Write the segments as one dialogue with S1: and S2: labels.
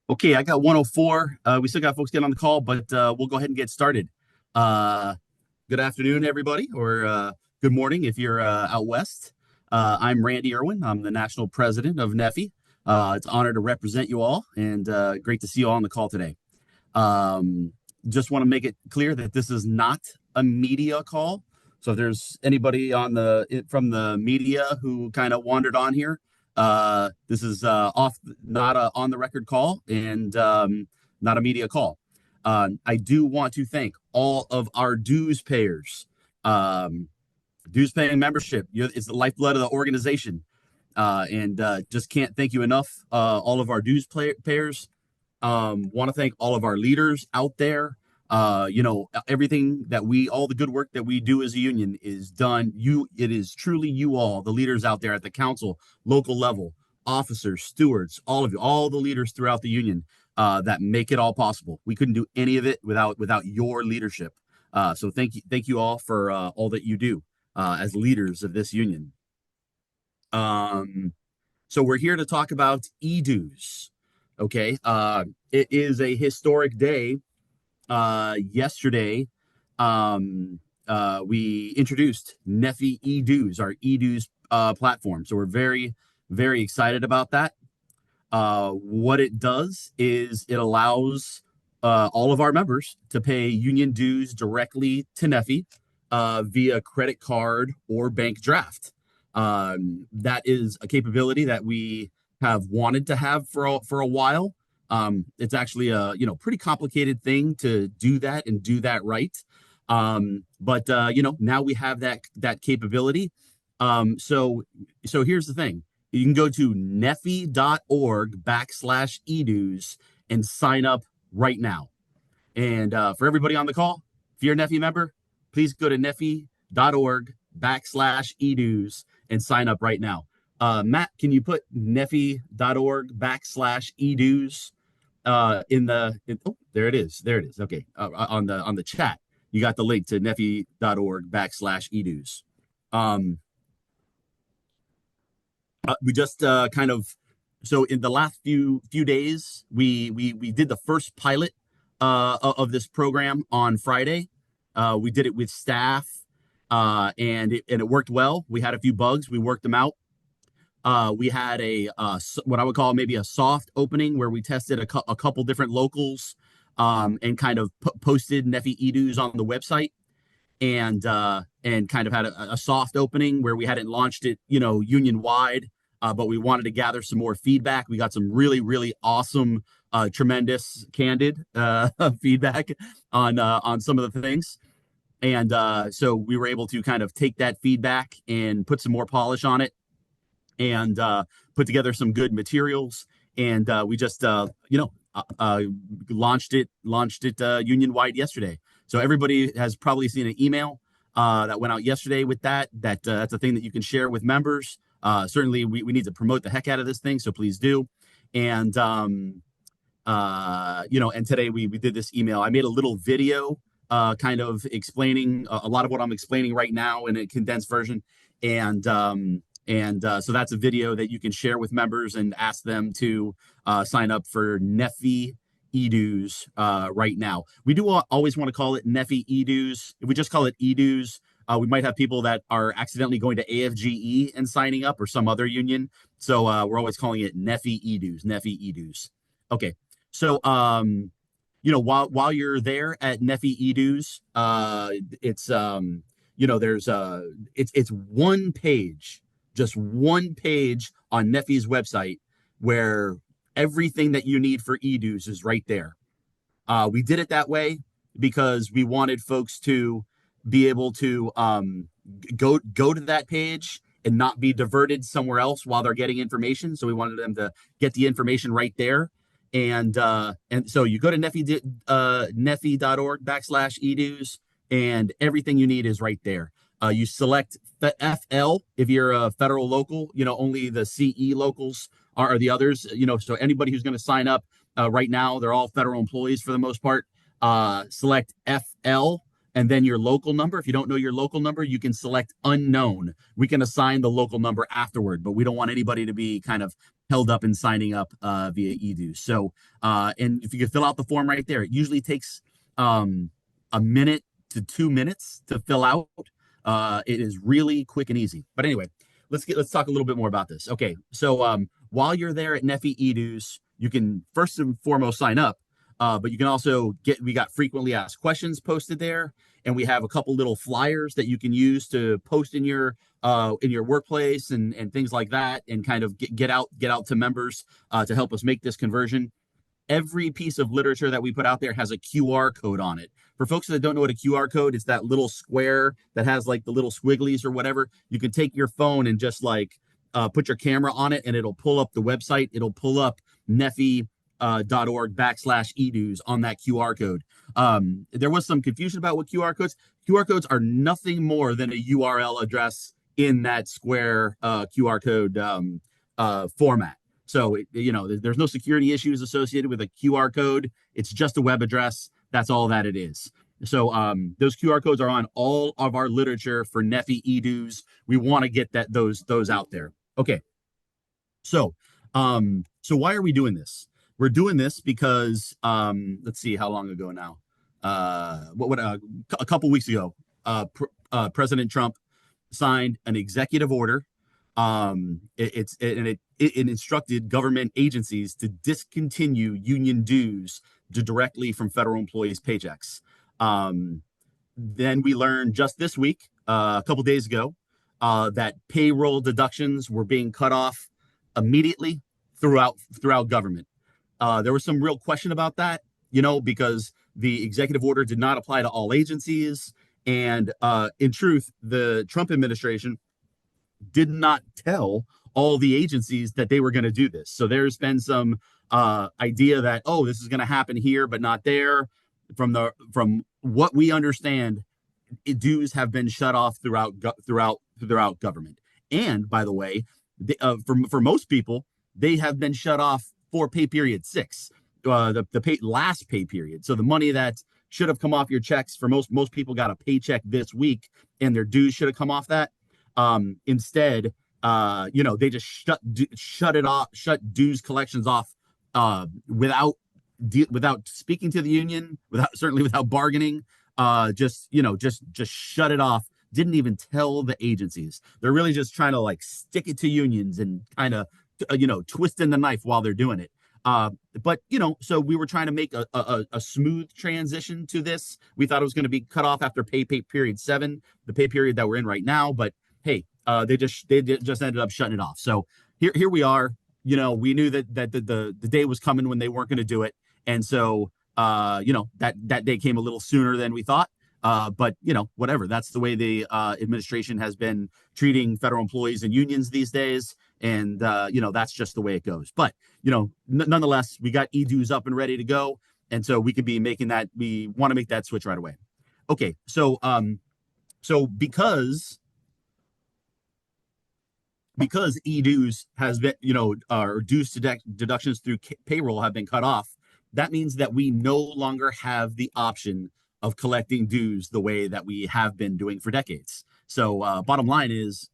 S1: Okay, I got 104. We still got folks getting on the call, but we'll go ahead and get started. Uh, Good afternoon, everybody, or good morning if you're out west. I'm Randy Erwin. I'm the national president of NFFE. It's an honor to represent you all, and great to see you all on the call today. Um, just want to make it clear that this is not a media call. So if there's anybody on the from the media who kind of wandered on here, this is off, not a on the record call, and not a media call. I do want to thank all of our dues payers. Um, Dues paying membership, it's the lifeblood of the organization, and just can't thank you enough. All of our payers. Want to thank all of our leaders out there. Everything that all the good work that we do as a union is done. It is truly you all, the leaders out there at the council, local level, officers, stewards, all of you, all the leaders throughout the union that make it all possible. We couldn't do any of it without your leadership. So thank you all for all that you do as leaders of this union. Um, so we're here to talk about e-dues. Okay. It is a historic day. Yesterday, we introduced NFFE e-dues, our e-dues platform. So we're very, very excited about that. What it does is it allows all of our members to pay union dues directly to NFFE via credit card or bank draft. That is a capability that we have wanted to have for a while. It's actually a pretty complicated thing to do that and do that right. But now we have that capability. So here's the thing. You can go to neffe.org/edues and sign up right now. And for everybody on the call, if you're a NFFE member, please go to neffe.org/edues and sign up right now. Matt, can you put neffe.org/edues oh, there it is. There it is. Okay. On the chat, you got the link to neffe.org/edues. We just kind of so in the last few days, we did the first pilot of this program on Friday. We did it with staff, and it worked well. We had a few bugs. We worked them out. We had what I would call maybe a soft opening where we tested a couple different locals, and kind of posted NFFE e-dues on the website, and kind of had a soft opening where we hadn't launched it, union wide, but we wanted to gather some more feedback. We got some really, really awesome, tremendous, candid feedback on some of the things. And so we were able to kind of take that feedback and put some more polish on it, and put together some good materials. And we just launched it union wide yesterday. So everybody has probably seen an email that went out yesterday with that. That's a thing that you can share with members. Certainly, we need to promote the heck out of this thing, so please do. And and today we did this email. I made a little video kind of explaining a lot of what I'm explaining right now in a condensed version. And so that's a video that you can share with members and ask them to sign up for NFFE e-dues right now. We do always want to call it NFFE e-dues. If we just call it e-dues, we might have people that are accidentally going to AFGE and signing up, or some other union. So we're always calling it NFFE e-dues, NFFE e-dues. Okay. So while you're there at NFFE e-dues, it's it's one page, just one page on NFFE's website where everything that you need for e-dues is right there. We did it that way because we wanted folks to be able to go to that page and not be diverted somewhere else while they're getting information. So we wanted them to get the information right there. And so you go to neffe.org/edues, and everything you need is right there. You select FL if you're a federal local. Only the CE locals are the others. So anybody who's going to sign up right now, they're all federal employees for the most part. Select FL and then your local number. If you don't know your local number, you can select unknown. We can assign the local number afterward, but we don't want anybody to be kind of held up in signing up via eDues. So, and if you could fill out the form right there, it usually takes a minute to 2 minutes to fill out. It is really quick and easy. But anyway, let's talk a little bit more about this. Okay, so while you're there at NFFE eDues, you can first and foremost sign up, but you can also we got frequently asked questions posted there, and we have a couple little flyers that you can use to post in your workplace and things like that, and kind of get out to members to help us make this conversion. Every piece of literature that we put out there has a QR code on it. For folks that don't know what a QR code is, that little square that has like the little squigglies or whatever. You can take your phone and just like put your camera on it, and it'll pull up the website. It'll pull up NFFE.org/eDues on that QR code. There was some confusion about what QR codes. QR codes are nothing more than a URL address in that square QR code format. So, there's no security issues associated with a QR code. It's just a web address. That's all that it is. So those QR codes are on all of our literature for NFFE eDues. We want to get those out there. Okay. So why are we doing this? We're doing this because let's see, how long ago now? A couple weeks ago, President Trump signed an executive order. It instructed government agencies to discontinue union dues directly from federal employees' paychecks. Then we learned just this week, a couple days ago, that payroll deductions were being cut off immediately throughout government. There was some real question about that, because the executive order did not apply to all agencies. And in truth, the Trump administration did not tell all the agencies that they were going to do this. So there's been some idea that, oh, this is going to happen here, but not there. From what we understand, dues have been shut off throughout government. And by the way, for most people, they have been shut off for pay period 6, the last pay period. So the money that should have come off your checks, for most people got a paycheck this week, and their dues should have come off that. Instead, they just shut dues collections off without speaking to the union, without bargaining. Just shut it off. Didn't even tell the agencies. They're really just trying to like stick it to unions and kind of twisting the knife while they're doing it. But so we were trying to make a smooth transition to this. We thought it was going to be cut off after pay period 7, the pay period that we're in right now. But hey, they just ended up shutting it off. So here we are. We knew that the day was coming when they weren't going to do it, and so that day came a little sooner than we thought. But whatever. That's the way the administration has been treating federal employees and unions these days, and that's just the way it goes. But nonetheless, we got eDues up and ready to go, and so we could be making that. We want to make that switch right away. Okay, so because eDues has been, our dues deductions through payroll have been cut off, that means that we no longer have the option of collecting dues the way that we have been doing for decades. So bottom line is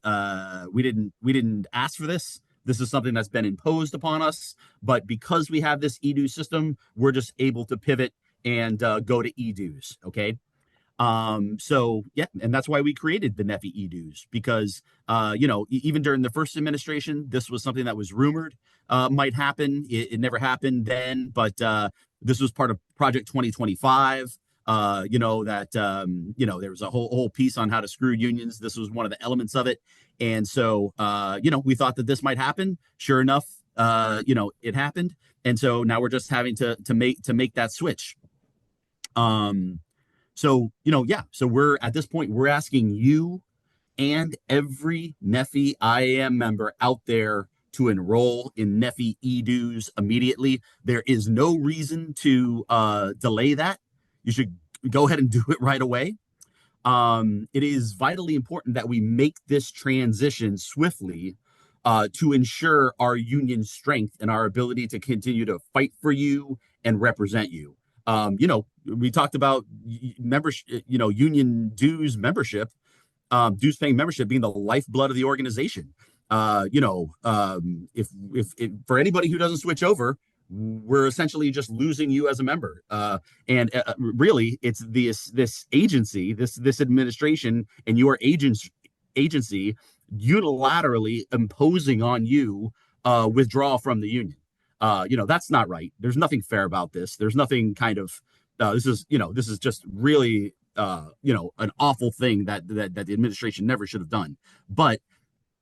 S1: we didn't ask for this. This is something that's been imposed upon us. But because we have this eDues system, we're just able to pivot and go to eDues. Okay. So yeah, and that's why we created the NFFE eDues, because even during the first administration, this was something that was rumored might happen. It never happened then, but this was part of Project 2025. There was a whole piece on how to screw unions. This was one of the elements of it. And so we thought that this might happen. Sure enough, it happened. And so now we're just having to make that switch. So we're at this point, we're asking you and every NFFE IAM member out there to enroll in NFFE eDues immediately. There is no reason to delay that. You should go ahead and do it right away. It is vitally important that we make this transition swiftly to ensure our union strength and our ability to continue to fight for you and represent you. We talked about membership, union dues membership, dues paying membership being the lifeblood of the organization. if for anybody who doesn't switch over, we're essentially just losing you as a member. And really, it's this agency, this administration, and your agency unilaterally imposing on you withdrawal from the union. That's not right. There's nothing fair about this. There's nothing kind of this is just really an awful thing that the administration never should have done. But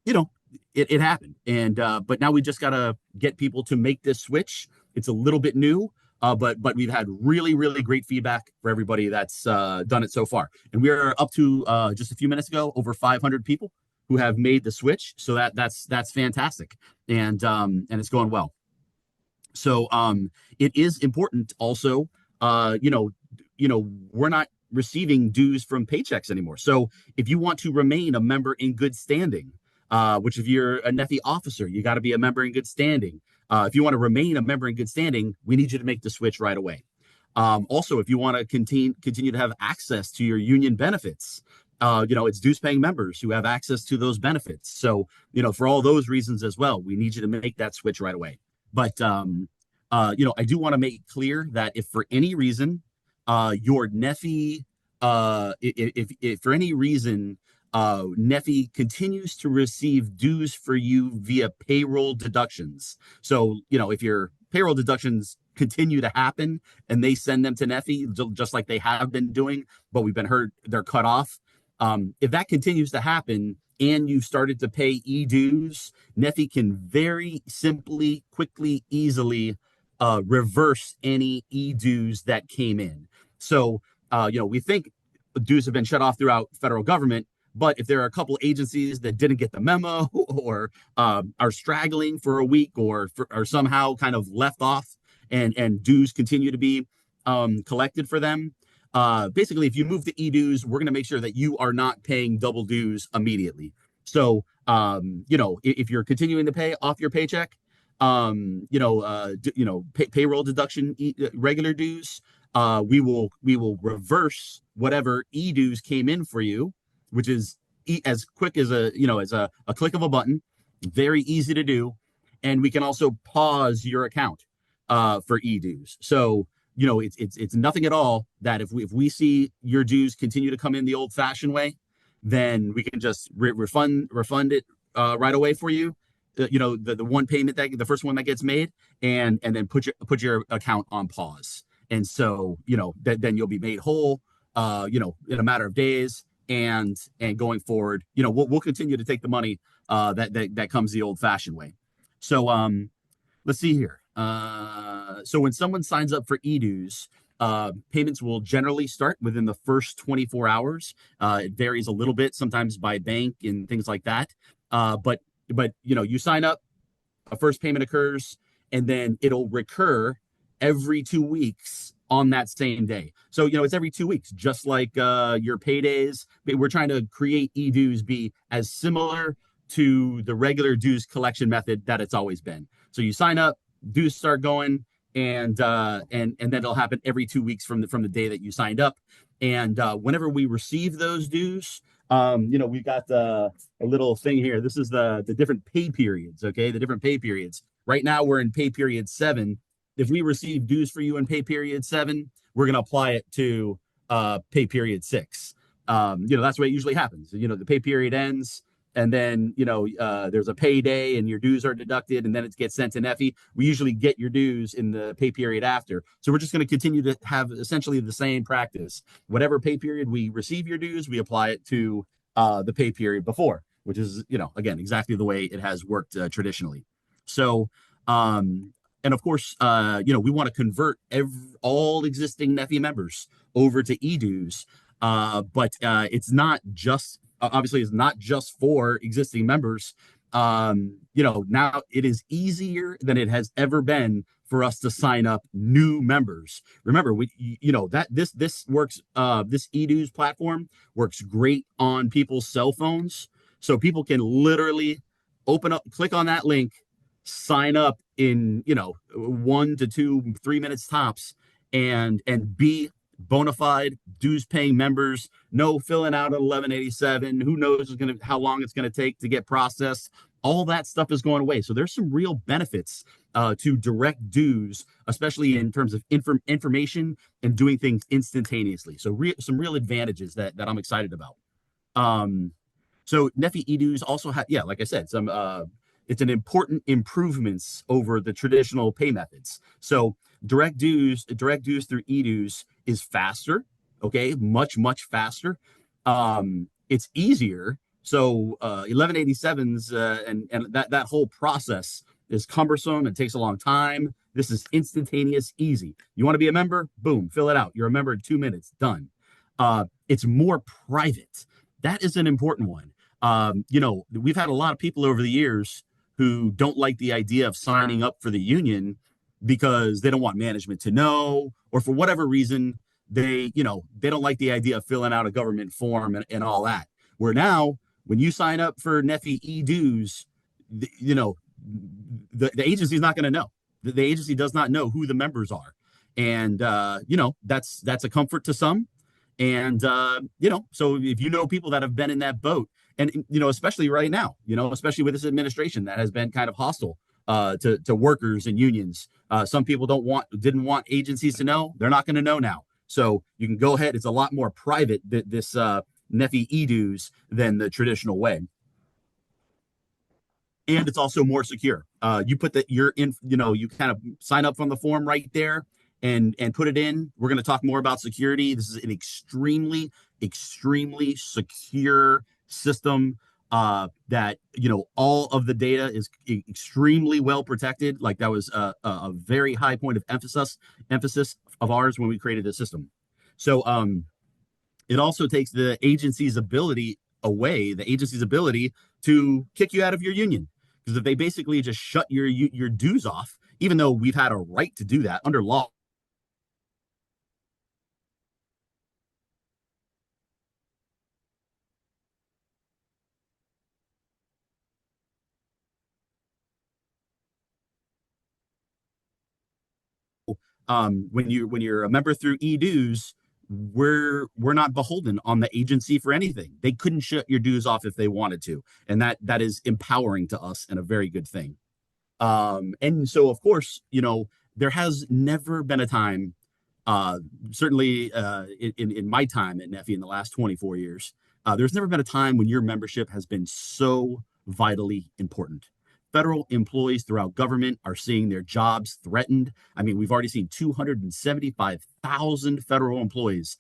S1: you know, it happened. And but now we just gotta get people to make this switch. It's a little bit new, but we've had really, really great feedback for everybody that's done it so far. And we are up to just a few minutes ago, over 500 people who have made the switch. So that's fantastic. And it's going well. So it is important also, we're not receiving dues from paychecks anymore. So if you want to remain a member in good standing, which if you're a NFFE officer, you got to be a member in good standing. If you want to remain a member in good standing, we need you to make the switch right away. Also, if you want to continue to have access to your union benefits, it's dues paying members who have access to those benefits. So, for all those reasons as well, we need you to make that switch right away. But, I do want to make clear that if for any reason, your NFFE, if for any reason, NFFE continues to receive dues for you via payroll deductions. So, if your payroll deductions continue to happen and they send them to NFFE, just like they have been doing, but we've been heard they're cut off. If that continues to happen and you've started to pay e-dues, NFFE can very simply, quickly, easily reverse any e-dues that came in. So, we think dues have been shut off throughout federal government. But if there are a couple agencies that didn't get the memo or are straggling for a week or somehow kind of left off and dues continue to be collected for them, basically, if you move to e-dues, we're going to make sure that you are not paying double dues immediately. So, if you're continuing to pay off your paycheck, payroll deduction, regular dues, we will reverse whatever e-dues came in for you, which is as quick as a click of a button, very easy to do, and we can also pause your account for e-dues. So it's nothing at all that if we see your dues continue to come in the old-fashioned way, then we can just refund it right away for you. The one payment that the first one that gets made, and then put your account on pause, and so then you'll be made whole, in a matter of days. And going forward, we'll continue to take the money that comes the old-fashioned way. So let's see here. So when someone signs up for e-dues, payments will generally start within the first 24 hours. It varies a little bit, sometimes by bank and things like that. But you sign up, a first payment occurs, and then it'll recur every 2 weeks on that same day. So, it's every 2 weeks, just like your paydays. We're trying to create e-dues be as similar to the regular dues collection method that it's always been. So you sign up, dues start going, and then it'll happen every 2 weeks from the day that you signed up. And whenever we receive those dues, we've got a little thing here. This is the different pay periods, okay? The different pay periods. Right now, we're in pay period 7. If we receive dues for you in pay period 7, we're going to apply it to pay period 6. That's the way it usually happens. The pay period ends, and then there's a payday, and your dues are deducted, and then it gets sent to NFFE. We usually get your dues in the pay period after. So we're just going to continue to have essentially the same practice. Whatever pay period we receive your dues, we apply it to the pay period before, which is again exactly the way it has worked traditionally. So. And of course, we want to convert all existing NFFE members over to e-dues, but it's not just obviously it's not just for existing members. Now it is easier than it has ever been for us to sign up new members. Remember, this works. This e-dues platform works great on people's cell phones, so people can literally open up, click on that link, sign up in 1 to 2, 3 minutes tops, and be bona fide dues paying members. No filling out an 1187. Who knows how long it's going to take to get processed. All that stuff is going away. So there's some real benefits to direct dues, especially in terms of information and doing things instantaneously. So some real advantages that I'm excited about. Um, so NFFE e-dues also have, yeah, like I said, some it's an important improvements over the traditional pay methods. So direct dues through e-dues is faster, okay, much faster. It's easier. So 1187s and that whole process is cumbersome. It takes a long time. This is instantaneous, easy. You want to be a member? Boom, fill it out. You're a member in 2 minutes, done. It's more private. That is an important one. We've had a lot of people over the years who don't like the idea of signing up for the union because they don't want management to know, or for whatever reason, they don't like the idea of filling out a government form and all that. Where now, when you sign up for NFFE dues, the agency is not going to know. The agency does not know who the members are, and that's a comfort to some. And so if you know people that have been in that boat, and especially right now, especially with this administration that has been kind of hostile to workers and unions. Some people didn't want agencies to know. They're not going to know now. So you can go ahead. It's a lot more private, this NFFE e-dues, than the traditional way. And it's also more secure. You put that you're in, you kind of sign up from the form right there and put it in. We're going to talk more about security. This is an extremely secure system that all of the data is extremely well protected. Like that was a very high point of emphasis of ours when we created this system. So it also takes the agency's ability to kick you out of your union, because if they basically just shut your dues off, even though we've had a right to do that under law. When you're a member through e-dues, we're not beholden on the agency for anything. They couldn't shut your dues off if they wanted to, and that is empowering to us and a very good thing. And so, of course, there has never been a time, uh, certainly in my time at NFFE in the last 24 years, there's never been a time when your membership has been so vitally important. Federal employees throughout government are seeing their jobs threatened. I mean, we've already seen 275,000 federal employees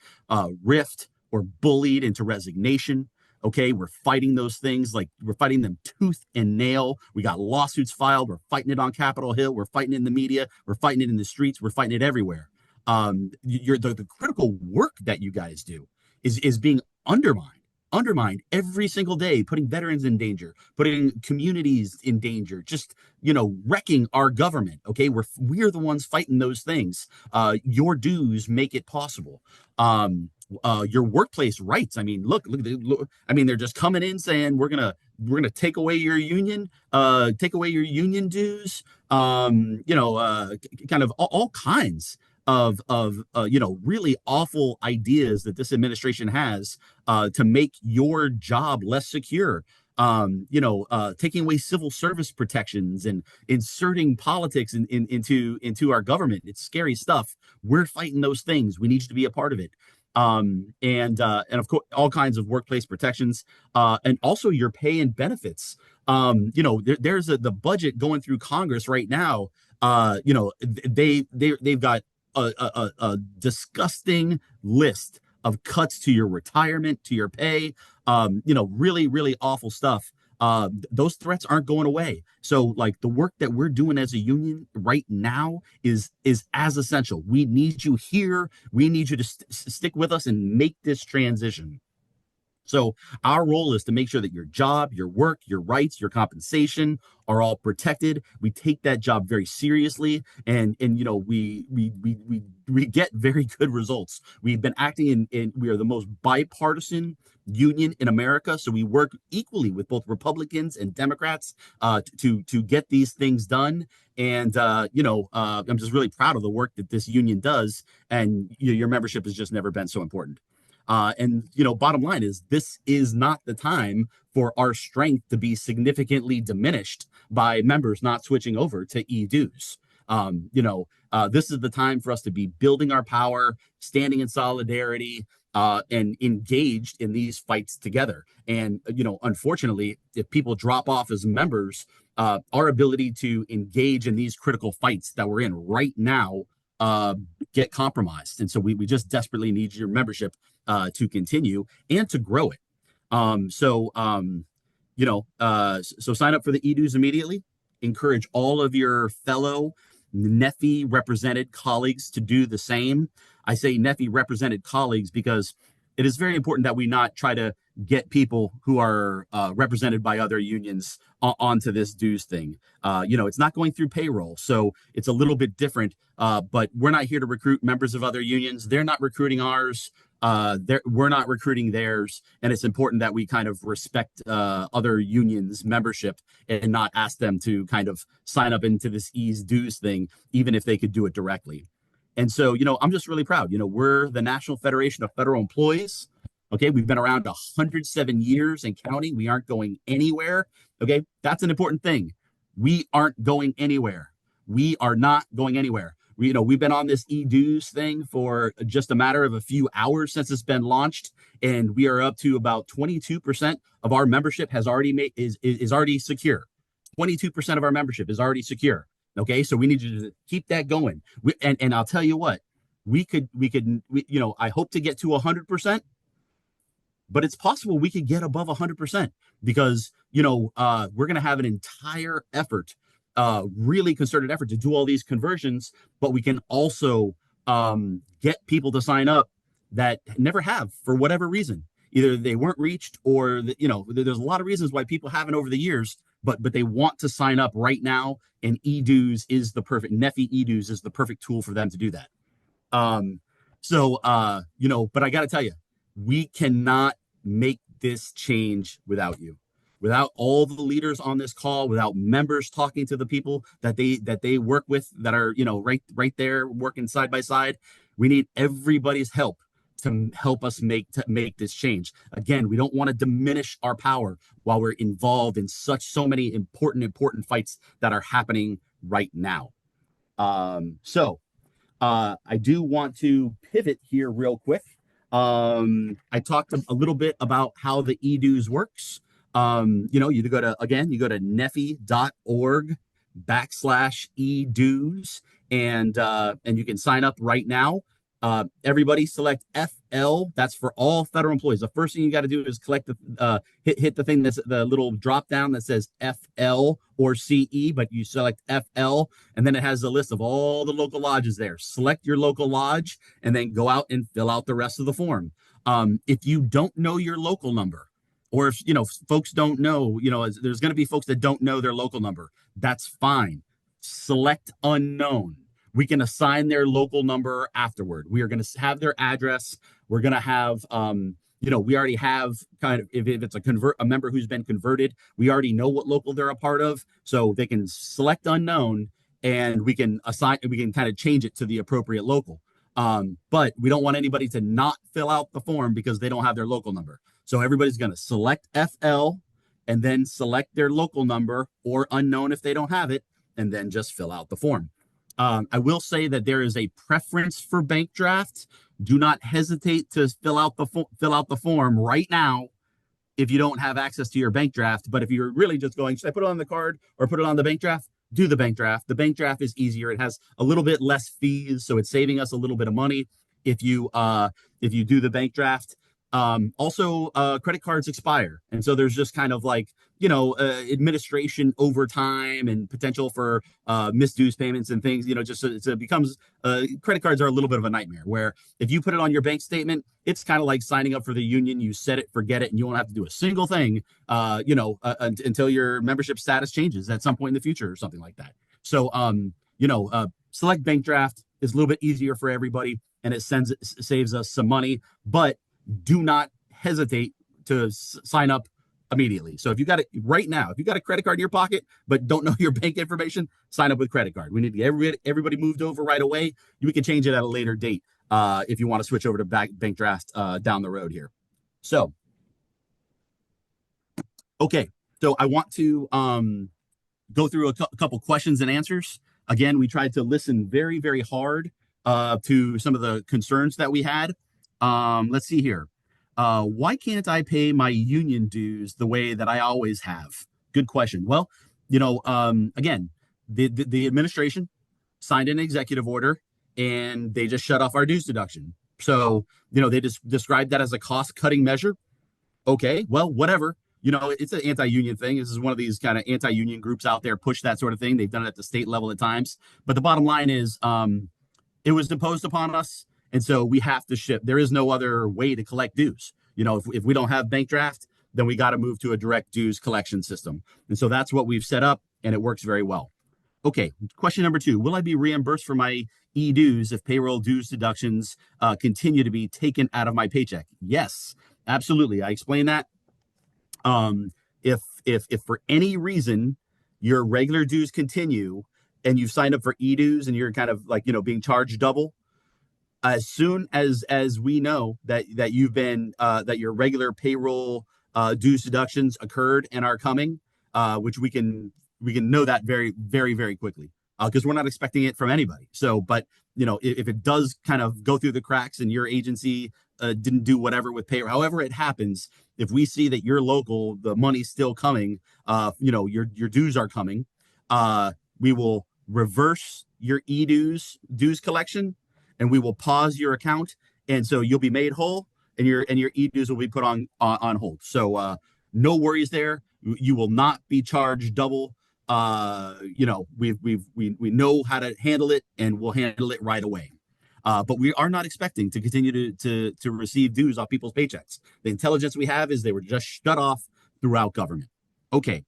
S1: rift or bullied into resignation. Okay, we're fighting those things, like we're fighting them tooth and nail. We got lawsuits filed. We're fighting it on Capitol Hill. We're fighting it in the media. We're fighting it in the streets. We're fighting it everywhere. The critical work that you guys do is being undermined every single day, putting veterans in danger, putting communities in danger, just wrecking our government. Okay, we're the ones fighting those things. Your dues make it possible. Your workplace rights. I mean, look. I mean, they're just coming in saying we're gonna take away your union, dues. Kind of all kinds of really awful ideas that this administration has to make your job less secure. Taking away civil service protections and inserting politics into our government. It's scary stuff. We're fighting those things. We need you to be a part of it. And of course, all kinds of workplace protections, and also your pay and benefits. There's the budget going through Congress right now. They've got a disgusting list of cuts to your retirement, to your pay, really awful stuff. Those threats aren't going away. So like the work that we're doing as a union right now is as essential. We need you here. We need you to stick with us and make this transition. So our role is to make sure that your job, your work, your rights, your compensation are all protected. We take that job very seriously, and we get very good results. We've been acting in we are the most bipartisan union in America, so we work equally with both Republicans and Democrats to get these things done. And I'm just really proud of the work that this union does, and your membership has just never been so important. And bottom line is this is not the time for our strength to be significantly diminished by members not switching over to e-dues. This is the time for us to be building our power, standing in solidarity, and engaged in these fights together. And unfortunately, if people drop off as members, our ability to engage in these critical fights that we're in right now get compromised. And so we just desperately need your membership to continue and to grow it. So sign up for the eDues immediately. Encourage all of your fellow NFFE represented colleagues to do the same. I say NFFE represented colleagues because it is very important that we not try to get people who are represented by other unions onto this dues thing. It's not going through payroll, so it's a little bit different. But we're not here to recruit members of other unions. They're not recruiting ours. We're not recruiting theirs, and it's important that we kind of respect other unions' membership and not ask them to kind of sign up into this ease dues thing, even if they could do it directly. And so, I'm just really proud. We're the National Federation of Federal Employees. Okay, we've been around 107 years and counting. We aren't going anywhere. Okay, that's an important thing. We aren't going anywhere. We are not going anywhere. We've been on this e-dues thing for just a matter of a few hours since it's been launched, and we are up to about 22% of our membership has already is already secure. 22% of our membership is already secure. Okay, so we need you to keep that going. And I'll tell you what, we could, I hope to get to 100%, but it's possible we could get above 100% because, we're going to have an entire effort, really concerted effort to do all these conversions, but we can also get people to sign up that never have for whatever reason. Either they weren't reached or, there's a lot of reasons why people haven't over the years, but they want to sign up right now, and eDues is the perfect, NFFE eDues is the perfect tool for them to do that. But I got to tell you, we cannot make this change without you, without all the leaders on this call, without members talking to the people that they work with that are, right there working side by side. We need everybody's help to help us make this change. Again, we don't want to diminish our power while we're involved in so many important fights that are happening right now. I do want to pivot here real quick. I talked a little bit about how the eDues works. You go to nffe.org/eDues, and you can sign up right now. Everybody select FL. That's for all federal employees. The first thing you got to do is hit the thing that's the little drop down that says FL or CE, but you select FL, and then it has a list of all the local lodges there. Select your local lodge, and then go out and fill out the rest of the form. If you don't know your local number, or if folks don't know, there's going to be folks that don't know their local number. That's fine. Select unknown. We can assign their local number afterward. We are going to have their address. We're going to have, we already have kind of, if it's a member who's been converted, we already know what local they're a part of. So they can select unknown, and we can kind of change it to the appropriate local. But we don't want anybody to not fill out the form because they don't have their local number. So everybody's going to select FL and then select their local number or unknown if they don't have it, and then just fill out the form. I will say that there is a preference for bank draft. Do not hesitate to fill out the form right now if you don't have access to your bank draft. But if you're really just going, should I put it on the card or put it on the bank draft? Do the bank draft. The bank draft is easier. It has a little bit less fees, so it's saving us a little bit of money if you do the bank draft. Also, credit cards expire. And so there's just kind of like, administration over time and potential for missed dues payments and things, it becomes, credit cards are a little bit of a nightmare where if you put it on your bank statement, it's kind of like signing up for the union. You set it, forget it, and you won't have to do a single thing, until your membership status changes at some point in the future or something like that. So, select bank draft is a little bit easier for everybody, and it saves us some money, but do not hesitate to sign up immediately. So if you got it right now, if you got a credit card in your pocket but don't know your bank information, sign up with credit card. We need to get everybody moved over right away. We can change it at a later date. if you want to switch over to bank draft down the road here. So, okay. So I want to go through a couple questions and answers. Again, we tried to listen very, very hard to some of the concerns that we had. Let's see here. Why can't I pay my union dues the way that I always have? Good question. Well, again, the administration signed an executive order and they just shut off our dues deduction. So, they just described that as a cost cutting measure. Okay, well, whatever. It's an anti-union thing. This is one of these kind of anti-union groups out there push that sort of thing. They've done it at the state level at times. But the bottom line is, it was imposed upon us, and so we have to ship. There is no other way to collect dues. If we don't have bank draft, then we got to move to a direct dues collection system. And so that's what we've set up, and it works very well. Okay, question number 2. Will I be reimbursed for my e-dues if payroll dues deductions continue to be taken out of my paycheck? Yes, absolutely. I explained that. If for any reason your regular dues continue and you've signed up for e-dues and you're kind of like, being charged double, as soon as we know that you've been that your regular payroll dues deductions occurred and are coming, which we can know that very, very, very quickly because we're not expecting it from anybody. So, but if it does kind of go through the cracks and your agency didn't do whatever with payroll, however it happens, if we see that you're local, the money's still coming, your dues are coming, we will reverse your dues collection, and we will pause your account, and so you'll be made whole, and your dues will be put on hold. So no worries there. You will not be charged double. We know how to handle it, and we'll handle it right away. But we are not expecting to continue to receive dues off people's paychecks. The intelligence we have is they were just shut off throughout government. Okay.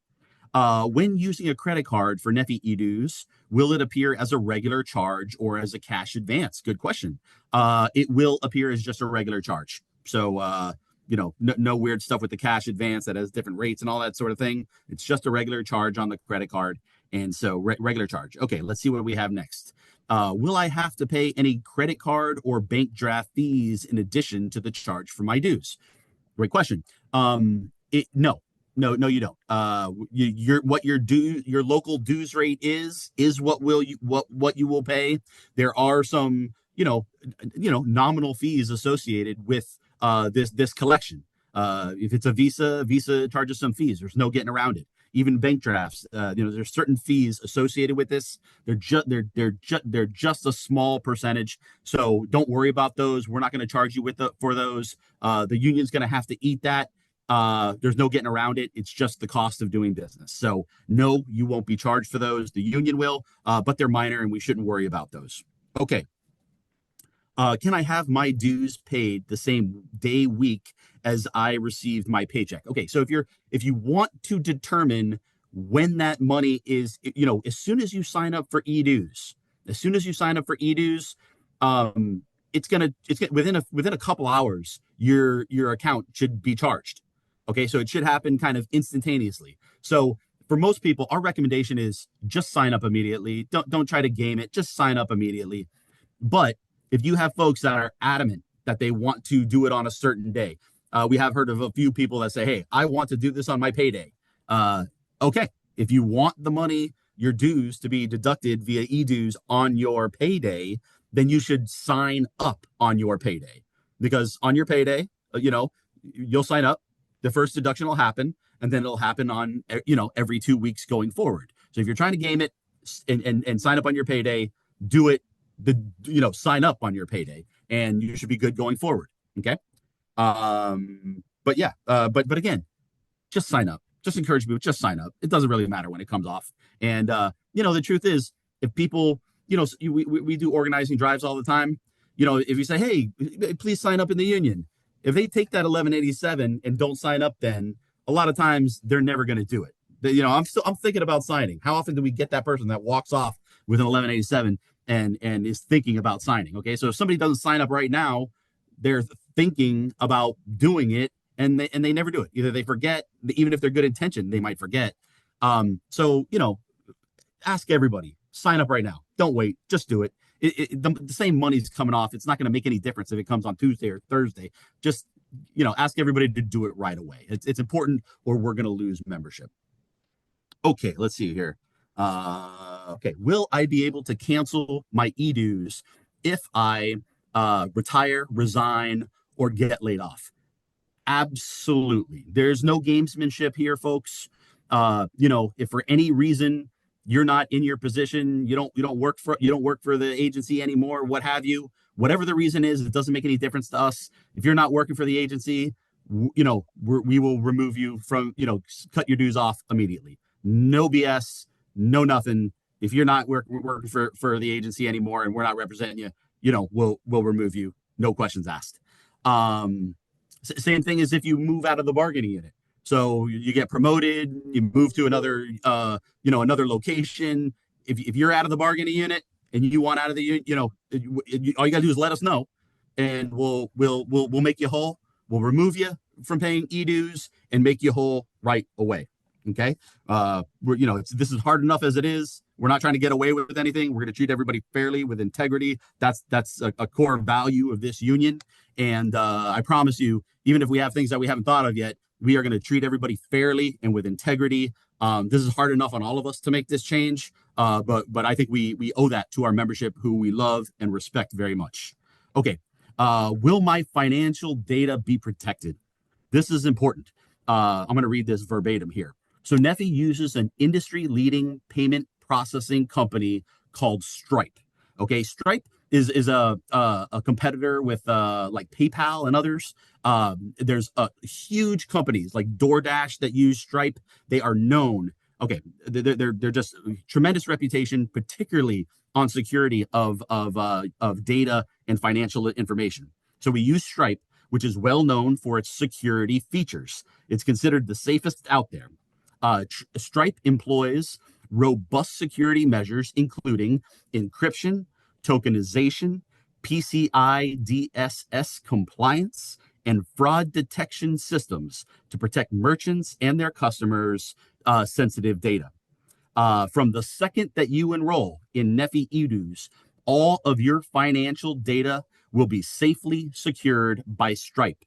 S1: When using a credit card for NFFE dues, will it appear as a regular charge or as a cash advance? Good question. It will appear as just a regular charge. So, no weird stuff with the cash advance that has different rates and all that sort of thing. It's just a regular charge on the credit card. And so regular charge. Okay, let's see what we have next. Will I have to pay any credit card or bank draft fees in addition to the charge for my dues? Great question. No, you don't. Your local dues rate is what you will pay. There are some, nominal fees associated with this collection. If it's a Visa charges some fees. There's no getting around it. Even bank drafts, there's certain fees associated with this. They're just a small percentage. So don't worry about those. We're not going to charge you for those. The union's going to have to eat that. There's no getting around it. It's just the cost of doing business. So no, you won't be charged for those. The union will, but they're minor and we shouldn't worry about those. Okay. Can I have my dues paid the same day, week as I received my paycheck? Okay, so if you want to determine when that money is, as soon as you sign up for e-dues, it's gonna within a couple hours, your account should be charged. Okay, so it should happen kind of instantaneously. So for most people, our recommendation is just sign up immediately. Don't try to game it. Just sign up immediately. But if you have folks that are adamant that they want to do it on a certain day, we have heard of a few people that say, hey, I want to do this on my payday. Okay, if you want the money, your dues to be deducted via e-dues on your payday, then you should sign up on your payday. Because on your payday, you'll sign up, the first deduction will happen, and then it'll happen on, every 2 weeks going forward. So if you're trying to game it and sign up on your payday, do it sign up on your payday, and you should be good going forward. Okay. But again, just sign up. Just encourage people, just sign up. It doesn't really matter when it comes off. And the truth is, if people, we do organizing drives all the time. If you say, hey, please sign up in the union, if they take that 1187 and don't sign up, then a lot of times they're never going to do it. I'm thinking about signing. How often do we get that person that walks off with an 1187 and is thinking about signing? Okay, so if somebody doesn't sign up right now, they're thinking about doing it, and they never do it. Either they forget, even if they're good intention, they might forget. So ask everybody, sign up right now. Don't wait, just do it. the same money's coming off. It's not going to make any difference if it comes on Tuesday or Thursday. Just, ask everybody to do it right away. It's important, or we're going to lose membership. Okay, let's see here. Okay, will I be able to cancel my e-dues if I retire, resign, or get laid off? Absolutely. There's no gamesmanship here, folks. If for any reason you're not in your position, you don't work for the agency anymore, what have you, whatever the reason is, it doesn't make any difference to us. If you're not working for the agency, we will remove you from, cut your dues off immediately. No BS, no nothing. If you're not working for the agency anymore and we're not representing you, we'll remove you. No questions asked. Same thing as if you move out of the bargaining unit. So you get promoted, you move to another location. If you're out of the bargaining unit and you want out of the unit, all you gotta do is let us know, and we'll make you whole. We'll remove you from paying e-dues and make you whole right away. Okay. This is hard enough as it is. We're not trying to get away with anything. We're going to treat everybody fairly with integrity. That's a core value of this union. And I promise you, even if we have things that we haven't thought of yet, we are going to treat everybody fairly and with integrity. This is hard enough on all of us to make this change. But I think we owe that to our membership, who we love and respect very much. Okay. Will my financial data be protected? This is important. I'm going to read this verbatim here. So NFFE uses an industry-leading payment processing company called Stripe. Okay, Stripe is a competitor with like PayPal and others. There's huge companies like DoorDash that use Stripe. They are known. Okay, they're just tremendous reputation, particularly on security of data and financial information. So we use Stripe, which is well known for its security features. It's considered the safest out there. Stripe employs robust security measures, including encryption, tokenization, PCI DSS compliance, and fraud detection systems to protect merchants and their customers' sensitive data. From the second that you enroll in NFFE e-dues, all of your financial data will be safely secured by Stripe.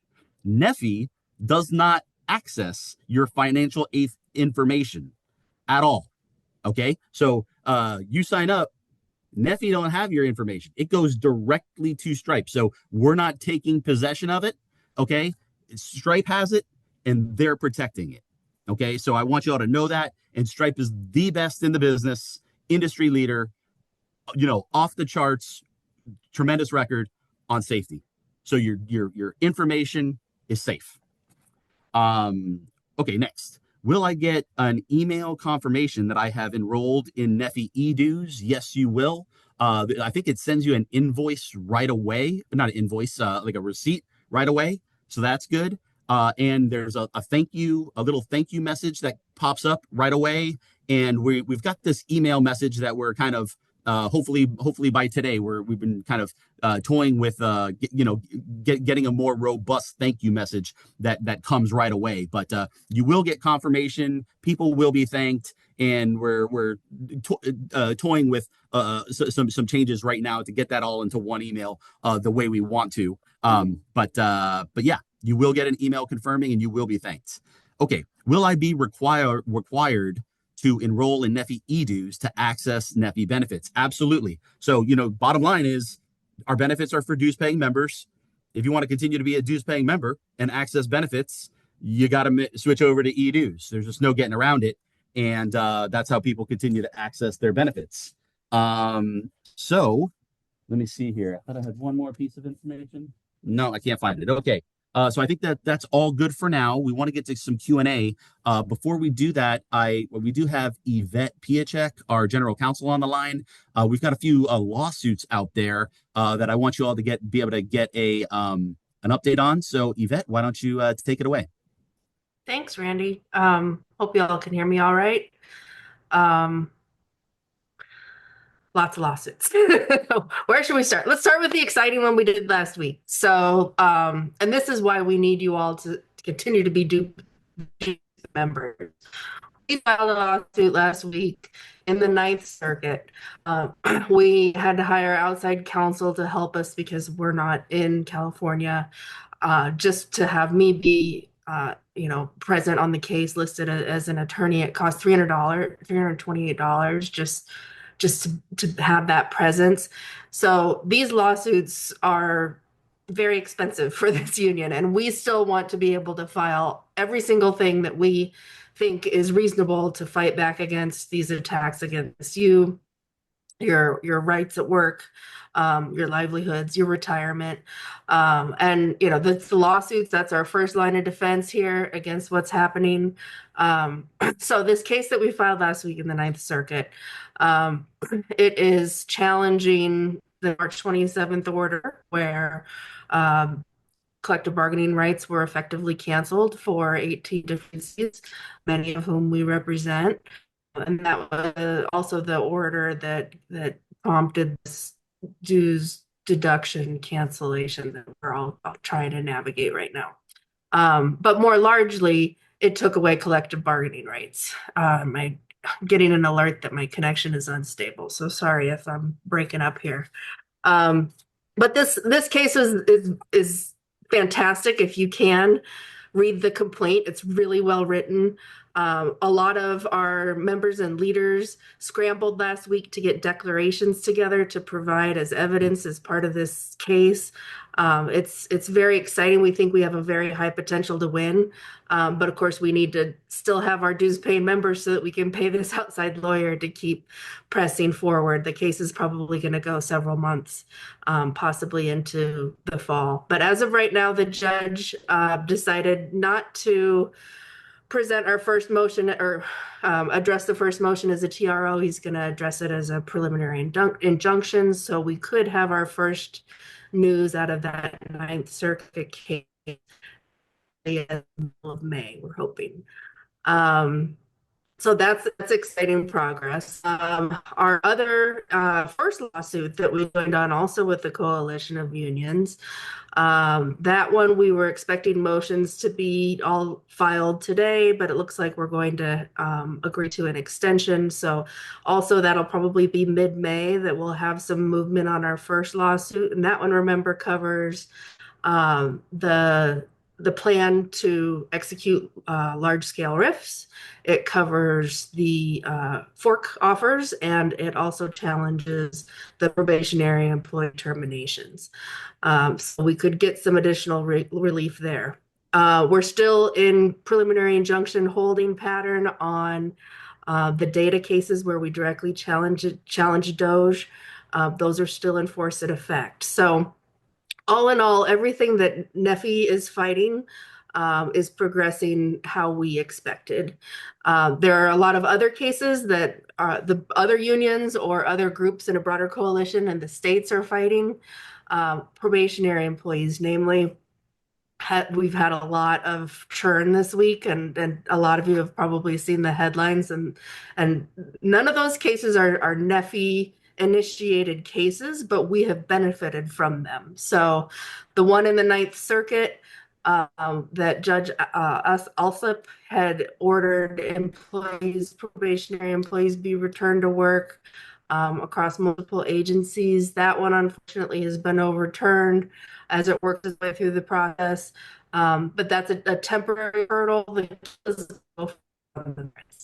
S1: NFFE does not access your financial information at all. Okay, so you sign up, NFFE don't have your information. It goes directly to Stripe. So we're not taking possession of it. Okay, Stripe has it and they're protecting it. Okay, so I want you all to know that. And Stripe is the best in the business, industry leader, off the charts, tremendous record on safety. So your information is safe. Okay, next. Will I get an email confirmation that I have enrolled in NFFE e-dues? Yes, you will. I think it sends you an invoice right away, not an invoice, like a receipt right away. So that's good. And there's a little thank you message that pops up right away. And we've got this email message that we're kind of hopefully by today, we've been kind of toying with getting a more robust thank you message that comes right away. But you will get confirmation. People will be thanked, and we're toying with some changes right now to get that all into one email the way we want to. But yeah, you will get an email confirming, and you will be thanked. Okay, will I be required to enroll in NFFE e-dues to access NFFE benefits? Absolutely. So, bottom line is our benefits are for dues-paying members. If you want to continue to be a dues-paying member and access benefits, you got to switch over to e-dues. There's just no getting around it. And that's how people continue to access their benefits. So let me see here. I thought I had one more piece of information. No, I can't find it. Okay. So I think that's all good for now. We want to get to some Q&A. Before we do that, we do have Yvette Piacek, our general counsel, on the line. We've got a few lawsuits out there that I want you all to be able to get an update on. So Yvette, why don't you take it away?
S2: Thanks, Randy. Hope you all can hear me all right. Lots of lawsuits. Where should we start? Let's start with the exciting one we did last week. So, and this is why we need you all to continue to be dues members. We filed a lawsuit last week in the Ninth Circuit. Uh, we had to hire outside counsel to help us because we're not in California. Just to have me be, present on the case listed as an attorney, it cost $328 just to have that presence. So these lawsuits are very expensive for this union, and we still want to be able to file every single thing that we think is reasonable to fight back against these attacks against you, your rights at work, your livelihoods, your retirement. And the lawsuits, that's our first line of defense here against what's happening. So this case that we filed last week in the Ninth Circuit, it is challenging the March 27th order where collective bargaining rights were effectively canceled for 18 different states, many of whom we represent. And that was also the order that prompted this dues deduction cancellation that we're all trying to navigate right now. But more largely, it took away collective bargaining rights. I'm getting an alert that my connection is unstable, so sorry if I'm breaking up here. But this case is fantastic. If you can read the complaint, it's really well written. A lot of our members and leaders scrambled last week to get declarations together to provide as evidence as part of this case. It's very exciting. We think we have a very high potential to win. But of course, we need to still have our dues paying members so that we can pay this outside lawyer to keep pressing forward. The case is probably going to go several months, possibly into the fall. But as of right now, the judge decided not to present our first motion or address the first motion as a TRO. He's going to address it as a preliminary injunction. So we could have our first news out of that Ninth Circuit case in the middle of May, we're hoping. So that's exciting progress. Our other first lawsuit that we joined on also with the Coalition of Unions, that one we were expecting motions to be all filed today, but it looks like we're going to agree to an extension. So also that'll probably be mid-May that we'll have some movement on our first lawsuit. And that one, remember, covers the plan to execute large-scale RIFs. It covers the fork offers, and it also challenges the probationary employee terminations. So we could get some additional relief there. We're still in preliminary injunction holding pattern on the data cases where we directly challenge DOGE. Those are still in force and effect. So all in all, everything that NFFE is fighting is progressing how we expected. There are a lot of other cases that the other unions or other groups in a broader coalition and the states are fighting. Probationary employees, namely, we've had a lot of churn this week, and a lot of you have probably seen the headlines, and none of those cases are NFFE initiated cases, but we have benefited from them. So the one in the Ninth Circuit that Judge Alsup had ordered probationary employees be returned to work across multiple agencies. That one, unfortunately, has been overturned as it works its way through the process. But that's a temporary hurdle.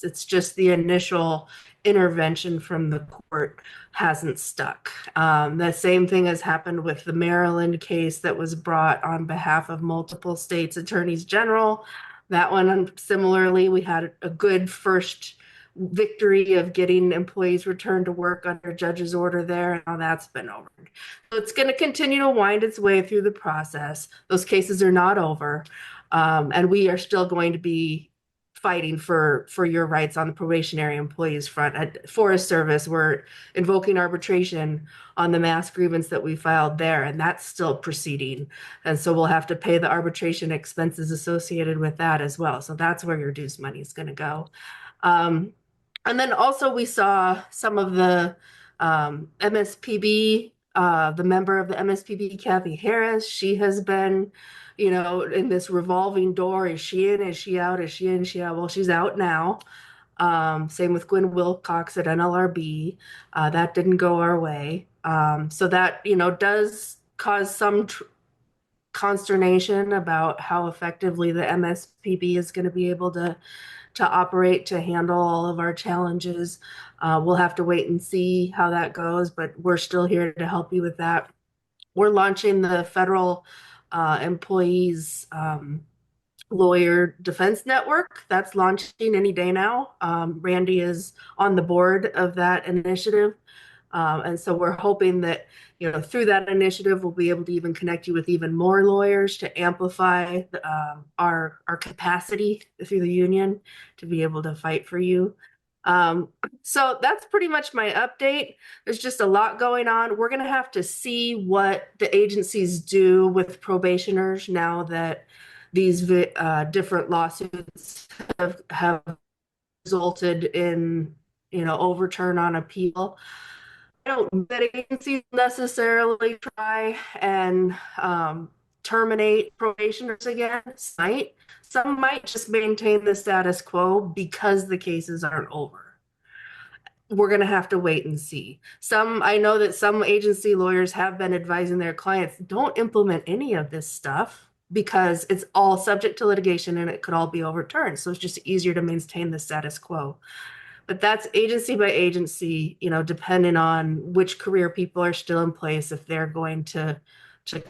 S2: It's just the initial intervention from the court hasn't stuck. The same thing has happened with the Maryland case that was brought on behalf of multiple states' attorneys general. That one, similarly, we had a good first victory of getting employees returned to work under judge's order there, and now that's been over. So it's going to continue to wind its way through the process. Those cases are not over, and we are still going to be fighting for your rights on the probationary employees front. At Forest Service, we're invoking arbitration on the mass grievance that we filed there, and that's still proceeding. And so we'll have to pay the arbitration expenses associated with that as well. So that's where your dues money is going to go. And then also we saw some of the MSPB, the member of the MSPB, Kathy Harris. She has been, in this revolving door. Is she in? Is she out? Is she in? Is she out? Well, she's out now. Same with Gwen Wilcox at NLRB. That didn't go our way. So that, does cause some consternation about how effectively the MSPB is going to be able to operate to handle all of our challenges. We'll have to wait and see how that goes, but we're still here to help you with that. We're launching the federal employees lawyer defense network. That's launching any day now. Randy is on the board of that initiative. And so we're hoping that, through that initiative, we'll be able to even connect you with even more lawyers to amplify our capacity through the union to be able to fight for you. So that's pretty much my update. There's just a lot going on. We're going to have to see what the agencies do with probationers now that these different lawsuits have resulted in, overturn on appeal. I don't that agencies necessarily try and terminate probationers again. Some might just maintain the status quo because the cases aren't over. We're going to have to wait and see. I know that some agency lawyers have been advising their clients, don't implement any of this stuff because it's all subject to litigation and it could all be overturned. So it's just easier to maintain the status quo. But that's agency by agency, depending on which career people are still in place, if they're going to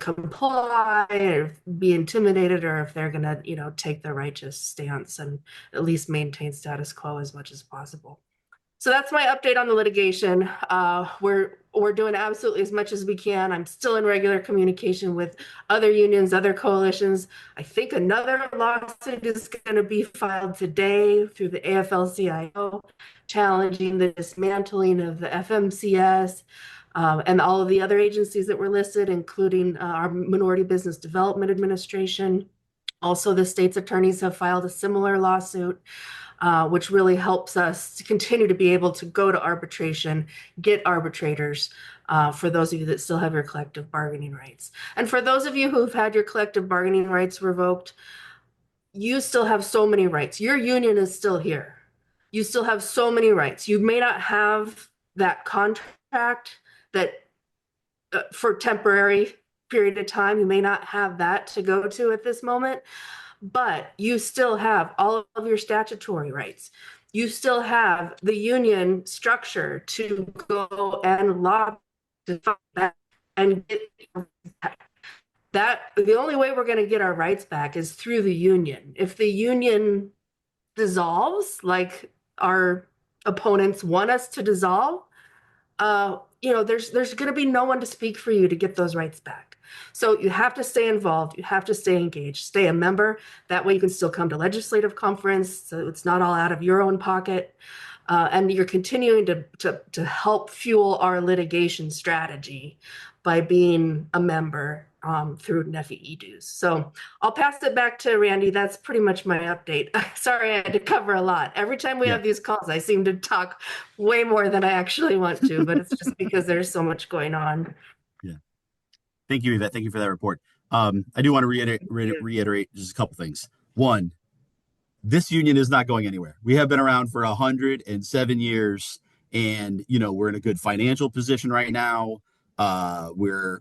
S2: comply or be intimidated, or if they're going to, take the righteous stance and at least maintain status quo as much as possible. So that's my update on the litigation. We're doing absolutely as much as we can. I'm still in regular communication with other unions, other coalitions. I think another lawsuit is going to be filed today through the AFL-CIO, challenging the dismantling of the FMCS and all of the other agencies that were listed, including our Minority Business Development Administration. Also, the state's attorneys have filed a similar lawsuit. Which really helps us to continue to be able to go to arbitration, get arbitrators for those of you that still have your collective bargaining rights. And for those of you who've had your collective bargaining rights revoked, you still have so many rights. Your union is still here. You still have so many rights. You may not have that contract that for temporary period of time, you may not have that to go to at this moment, but you still have all of your statutory rights. You still have the union structure to go and lobby to fight that and get that. The only way we're going to get our rights back is through the union. If the union dissolves, like our opponents want us to dissolve, there's going to be no one to speak for you to get those rights back. So you have to stay involved. You have to stay engaged, stay a member. That way you can still come to legislative conference. So it's not all out of your own pocket. And you're continuing to help fuel our litigation strategy by being a member through NFFE dues. So I'll pass it back to Randy. That's pretty much my update. Sorry, I had to cover a lot. Every time we have these calls, I seem to talk way more than I actually want to, but it's just because there's so much going on.
S1: Yeah. Thank you, Yvette. Thank you for that report. I do want to reiterate just a couple things. One, this union is not going anywhere. We have been around for 107 years, and we're in a good financial position right now. We're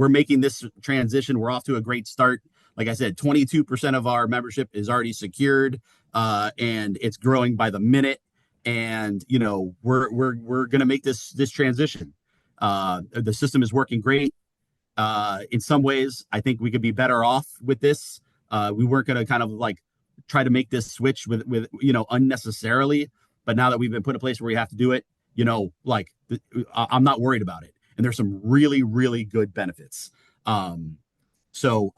S1: making this transition. We're off to a great start. Like I said, 22% of our membership is already secured, and it's growing by the minute. And we're gonna make this transition. The system is working great. In some ways, I think we could be better off with this. We weren't gonna kind of like try to make this switch with unnecessarily, but now that we've been put in a place where we have to do it, I'm not worried about it. And there's some really, really good benefits. Also,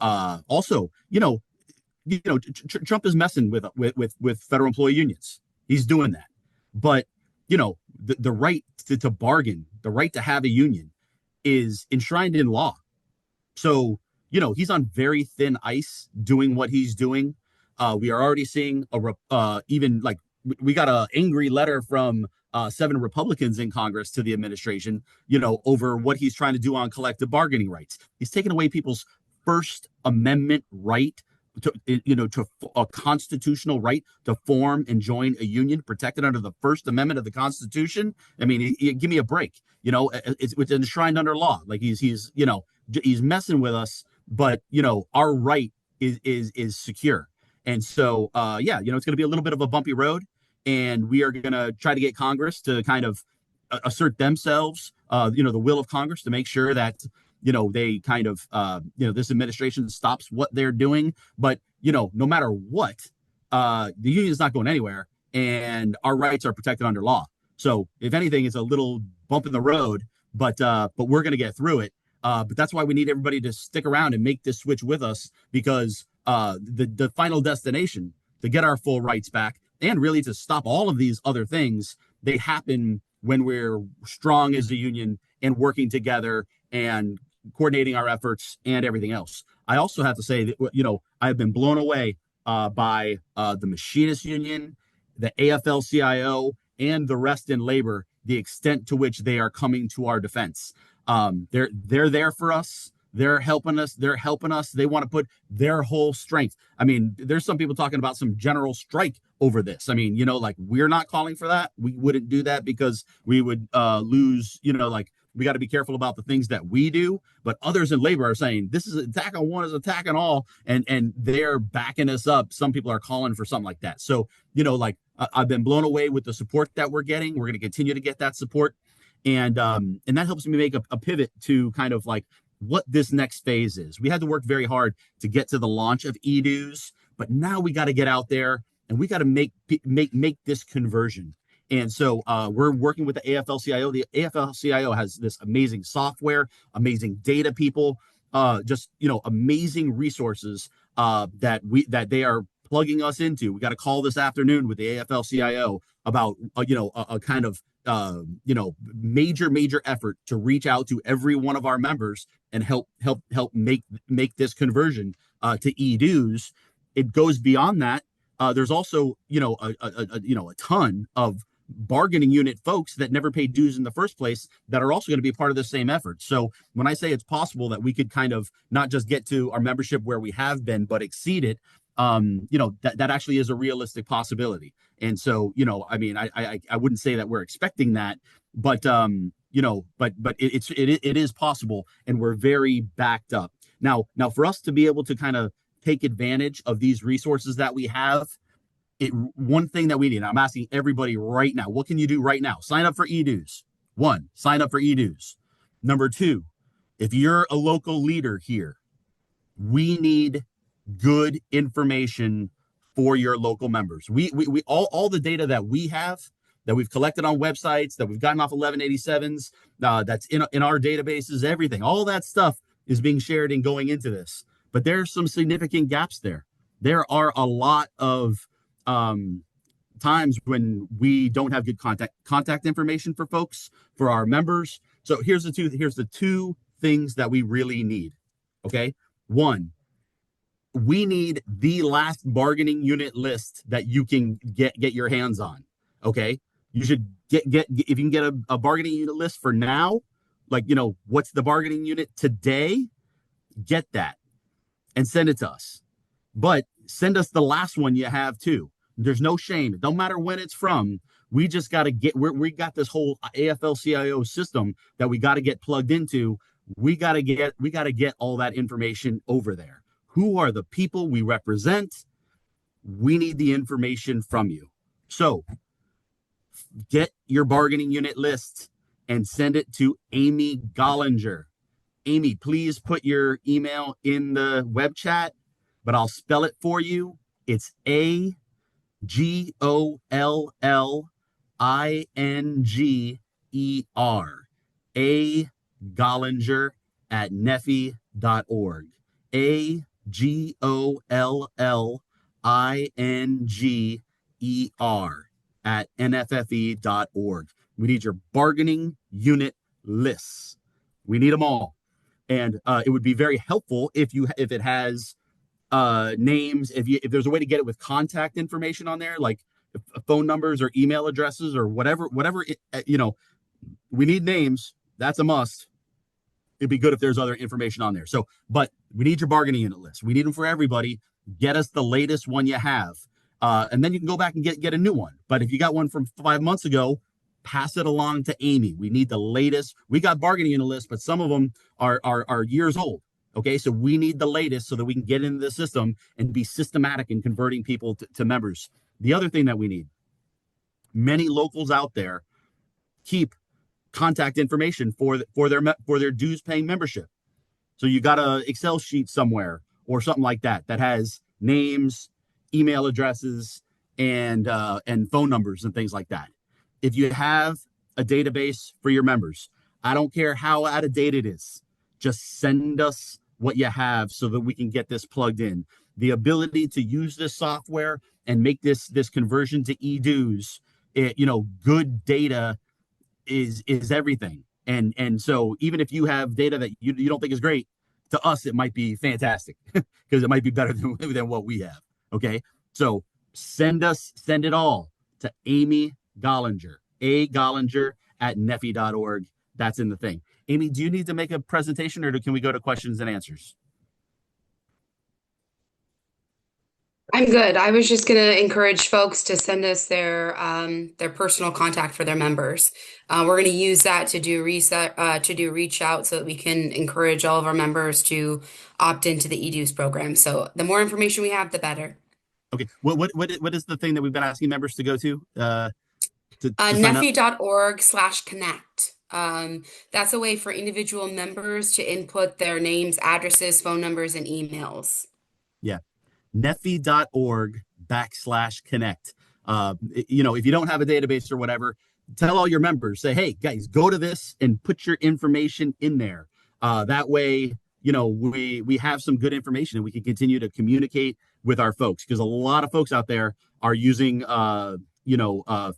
S1: Trump is messing with federal employee unions. He's doing that. But the right to bargain, the right to have a union, is enshrined in law. So he's on very thin ice doing what he's doing. We are already seeing we got an angry letter from 7 Republicans in Congress to the administration, over what he's trying to do on collective bargaining rights. He's taken away people's First Amendment right to a constitutional right to form and join a union protected under the First Amendment of the Constitution. I mean, give me a break. It's enshrined under law. Like he's messing with us, but our right is secure. And so yeah, it's going to be a little bit of a bumpy road, and we are going to try to get Congress to kind of assert themselves, the will of Congress to make sure that they kind of this administration stops what they're doing. But no matter what, the union is not going anywhere, and our rights are protected under law. So if anything, it's a little bump in the road, but we're going to get through it. But that's why we need everybody to stick around and make this switch with us, because the final destination to get our full rights back, and really to stop all of these other things, they happen when we're strong as a union and working together and coordinating our efforts and everything else. I also have to say that I've been blown away by the Machinists Union, the AFL-CIO, and the rest in labor, the extent to which they are coming to our defense. They're there for us. They're helping us. They want to put their whole strength. I mean, there's some people talking about some general strike over this. I mean, like, we're not calling for that. We wouldn't do that because we would lose, like, we got to be careful about the things that we do. But others in labor are saying this is an attack on one, is attack on all, and they're backing us up. Some people are calling for something like that. So, like, I've been blown away with the support that we're getting. We're going to continue to get that support. And that helps me make a pivot to kind of like what this next phase is. We had to work very hard to get to the launch of eDues, but now we got to get out there and we got to make this conversion. And so we're working with the AFL-CIO. The AFL-CIO has this amazing software, amazing data people, just amazing resources that they are plugging us into. We got a call this afternoon with the AFL-CIO about a kind of major effort to reach out to every one of our members and help make this conversion to eDues. It goes beyond that. There's also a ton of bargaining unit folks that never paid dues in the first place that are also going to be part of the same effort. So when I say it's possible that we could kind of not just get to our membership where we have been, but exceed it, that actually is a realistic possibility. And so, I mean, I wouldn't say that we're expecting that, but but it is possible, and we're very backed up. Now for us to be able to kind of take advantage of these resources that we have, one thing that we need, I'm asking everybody right now, what can you do right now? Sign up for eDues. One, sign up for eDues. Number two, if you're a local leader here, we need good information for your local members. We all the data that we have, that we've collected on websites, that we've gotten off 1187s, that's in our databases, everything, all that stuff is being shared and going into this. But there's some significant gaps there. There are a lot of times when we don't have good contact information for folks, for our members. So here's the two things that we really need. Okay. One, we need the last bargaining unit list that you can get your hands on. Okay. You should get if you can get a bargaining unit list for now, like, what's the bargaining unit today? Get that and send it to us. But send us the last one you have too. There's no shame. It don't matter when it's from. We just got to we got this whole AFL-CIO system that we got to get plugged into. We got to get all that information over there. Who are the people we represent? We need the information from you. So get your bargaining unit list and send it to Amy Gollinger. Amy, please put your email in the web chat, but I'll spell it for you. It's AGOLLINGER. A Gollinger at NFFE.org. AGOLLINGER at NFFE.org. We need your bargaining unit lists. We need them all. And it would be very helpful if it has names, if there's a way to get it with contact information on there, like phone numbers or email addresses or whatever we need names. That's a must. It'd be good if there's other information on there. So, but we need your bargaining unit list. We need them for everybody. get us the latest one you have. And then you can go back and get a new one. But if you got one from 5 months ago, pass it along to Amy. We need the latest. We got bargaining unit lists, but some of them are years old. Okay, so we need the latest so that we can get into the system and be systematic in converting people to members. The other thing that we need, many locals out there keep contact information for their dues paying membership. So you got a Excel sheet somewhere or something like that that has names, email addresses, and phone numbers and things like that. If you have a database for your members, I don't care how out of date it is, just send us what you have so that we can get this plugged in. The ability to use this software and make this conversion to e-dues, good data is everything. And so even if you have data that you don't think is great, to us it might be fantastic because it might be better than what we have. Okay, so send it all to Amy Gollinger, Gollinger@NFFE.org. That's in the thing. Amy, do you need to make a presentation, or can we go to questions and answers?
S3: I'm good. I was just going to encourage folks to send us their personal contact for their members. We're going to use that to do reach out so that we can encourage all of our members to opt into the eDues program. So the more information we have, the better.
S1: Okay. What is the thing that we've been asking members to go to
S3: NFFE.org/connect. That's a way for individual members to input their names, addresses, phone numbers, and emails.
S1: Yeah. NFFE.org/connect. If you don't have a database or whatever, tell all your members, say, hey, guys, go to this and put your information in there. That way, we have some good information and we can continue to communicate with our folks, because a lot of folks out there are using,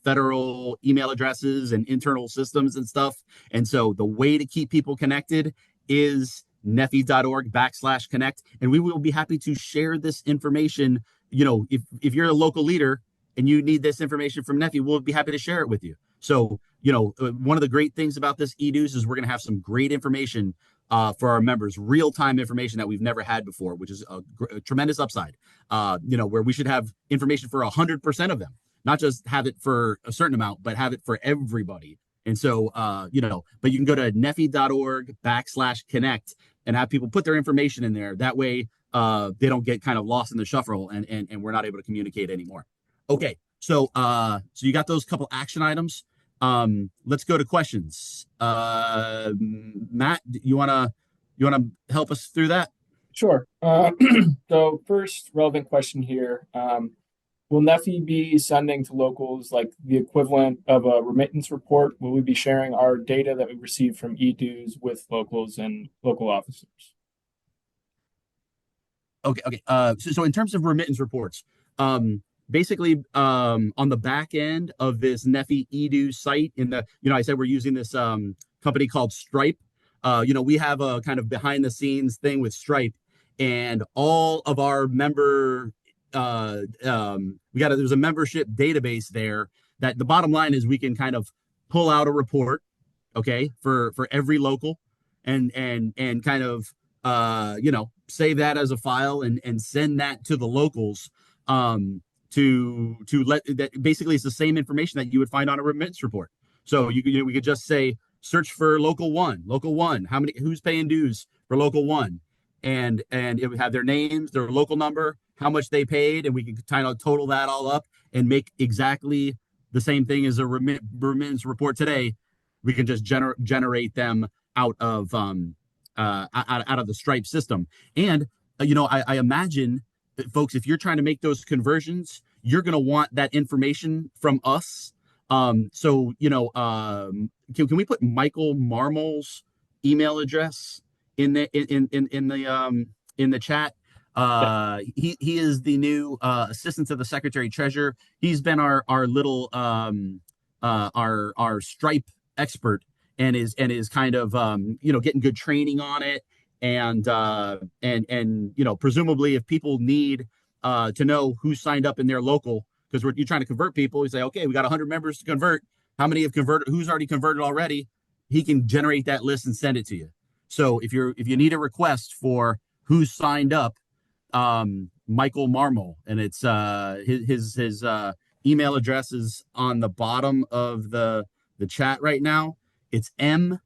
S1: federal email addresses and internal systems and stuff. And so the way to keep people connected is NFFE.org/connect. And we will be happy to share this information. If you're a local leader and you need this information from NFFE, we'll be happy to share it with you. So, one of the great things about this eDues is we're going to have some great information for our members, real-time information that we've never had before, which is a tremendous upside, where we should have information for 100% of them, not just have it for a certain amount, but have it for everybody. And so, but you can go to NFFE.org/connect and have people put their information in there. That way, they don't get kind of lost in the shuffle and we're not able to communicate anymore. Okay. So you got those couple action items. Let's go to questions. Matt, you wanna help us through that?
S4: Sure. So first relevant question here. Will NFFE be sending to locals like the equivalent of a remittance report? Will we be sharing our data that we receive from eDues with locals and local officers?
S1: Okay. So in terms of remittance reports, basically, on the back end of this NFFE eDues site, I said we're using this company called Stripe. We have a kind of behind the scenes thing with Stripe, and all of our member, there's a membership database there that the bottom line is we can kind of pull out a report, okay, for every local, and kind of save that as a file and send that to the locals. To let that basically it's the same information that you would find on a remittance report. So we could just say search for local one, who's paying dues for local one, and it would have their names, their local number, how much they paid, and we could kind of total that all up and make exactly the same thing as a remittance report today. We can just generate them out of the Stripe system. And I imagine, folks, if you're trying to make those conversions, you're going to want that information from us. Can we put Michael Marmol's email address in the chat? He is the new assistant to the Secretary Treasurer. He's been our little our Stripe expert and is kind of getting good training on it. And presumably if people need to know who signed up in their local, because you're trying to convert people, you say, okay, we got 100 members to convert. How many have converted? Who's already converted already? He can generate that list and send it to you. So if you need a request for who's signed up, Michael Marmol, and it's his email address is on the bottom of the chat right now. It's MMARMOL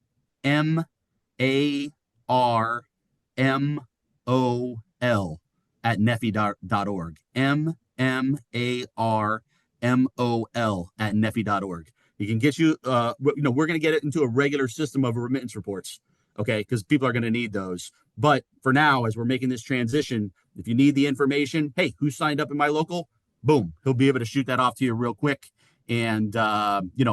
S1: at NFFE.org. MMARMOL at NFFE.org. It can get you, we're going to get it into a regular system of remittance reports, okay, because people are going to need those. But for now, as we're making this transition, if you need the information, hey, who signed up in my local? Boom, he'll be able to shoot that off to you real quick, and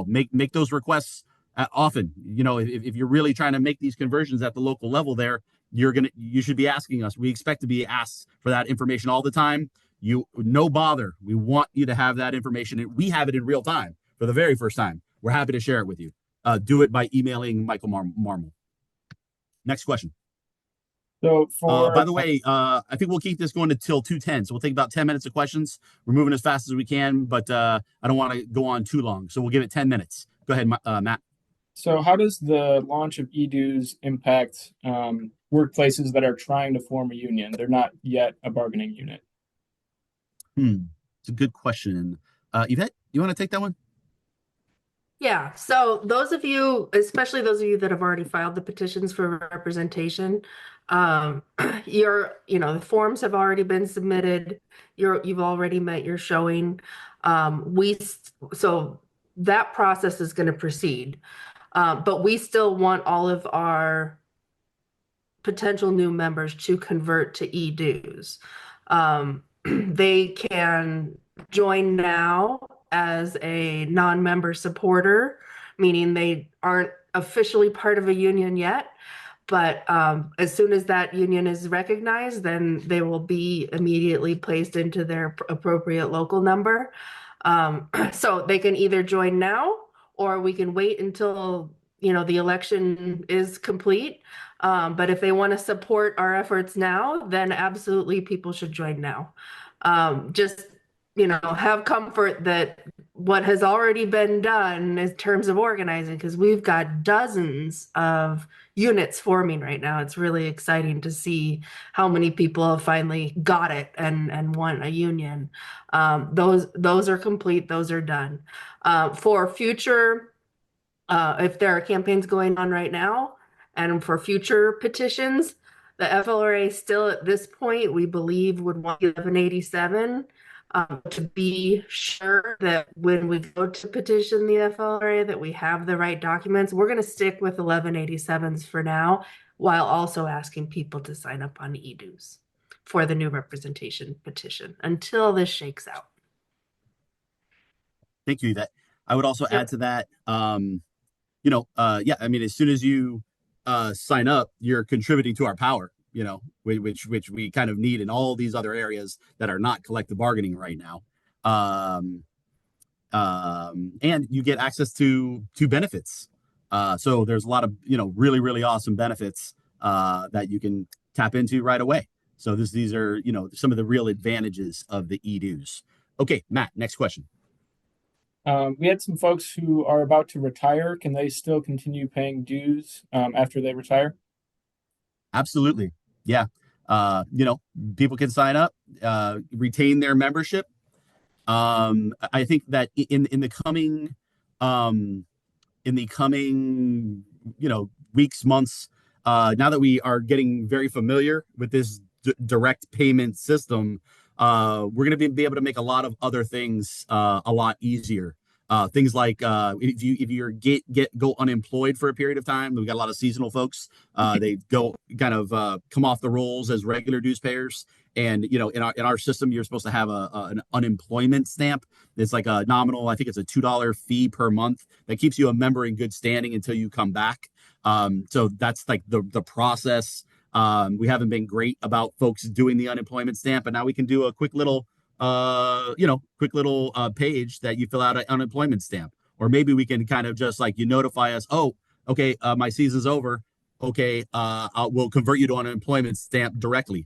S1: make those requests often. If you're really trying to make these conversions at the local level, there, you should be asking us. We expect to be asked for that information all the time. No bother. We want you to have that information, and we have it in real time for the very first time. We're happy to share it with you. Do it by emailing Michael Marmol. Next question.
S4: So
S1: by the way, I think we'll keep this going until 2:10. So we'll take about 10 minutes of questions. We're moving as fast as we can, but I don't want to go on too long. So we'll give it 10 minutes. Go ahead, Matt.
S4: So how does the launch of e-dues impact workplaces that are trying to form a union? They're not yet a bargaining unit.
S1: It's a good question. Yvette, you want to take that one?
S2: Yeah. So those of you, especially those of you that have already filed the petitions for representation, the forms have already been submitted. You've already met your showing. So that process is going to proceed. But we still want all of our potential new members to convert to e-dues. They can join now as a non-member supporter, meaning they aren't officially part of a union yet. But as soon as that union is recognized, then they will be immediately placed into their appropriate local number. So they can either join now, or we can wait until the election is complete. But if they want to support our efforts now, then absolutely people should join now. Just have comfort that what has already been done in terms of organizing, because we've got dozens of units forming right now. It's really exciting to see how many people have finally got it and want a union. Those are complete. Those are done. For future, if there are campaigns going on right now, and for future petitions, the FLRA still at this point, we believe, would want 1187 to be sure that when we go to petition the FLRA that we have the right documents. We're going to stick with 1187s for now, while also asking people to sign up on e-dues for the new representation petition until this shakes out.
S1: Thank you, Yvette. I would also add to that, as soon as you sign up, you're contributing to our power, which we kind of need in all these other areas that are not collective bargaining right now. And you get access to benefits. So there's a lot of, really, really awesome benefits that you can tap into right away. So these are, some of the real advantages of the e-dues. Okay, Matt, next question.
S4: We had some folks who are about to retire. Can they still continue paying dues after they retire?
S1: Absolutely. Yeah. People can sign up, retain their membership. I think that in the coming weeks, months, now that we are getting very familiar with this direct payment system, we're going to be able to make a lot of other things a lot easier. Things like if you go unemployed for a period of time, we got a lot of seasonal folks. They go kind of come off the rolls as regular dues payers. And in our system, you're supposed to have an unemployment stamp. It's like a nominal. I think it's a $2 fee per month that keeps you a member in good standing until you come back. So that's like the process. We haven't been great about folks doing the unemployment stamp, but now we can do a quick little page that you fill out an unemployment stamp. Or maybe we can kind of just like notify us, oh, okay, my season's over. Okay, we'll convert you to an unemployment stamp directly.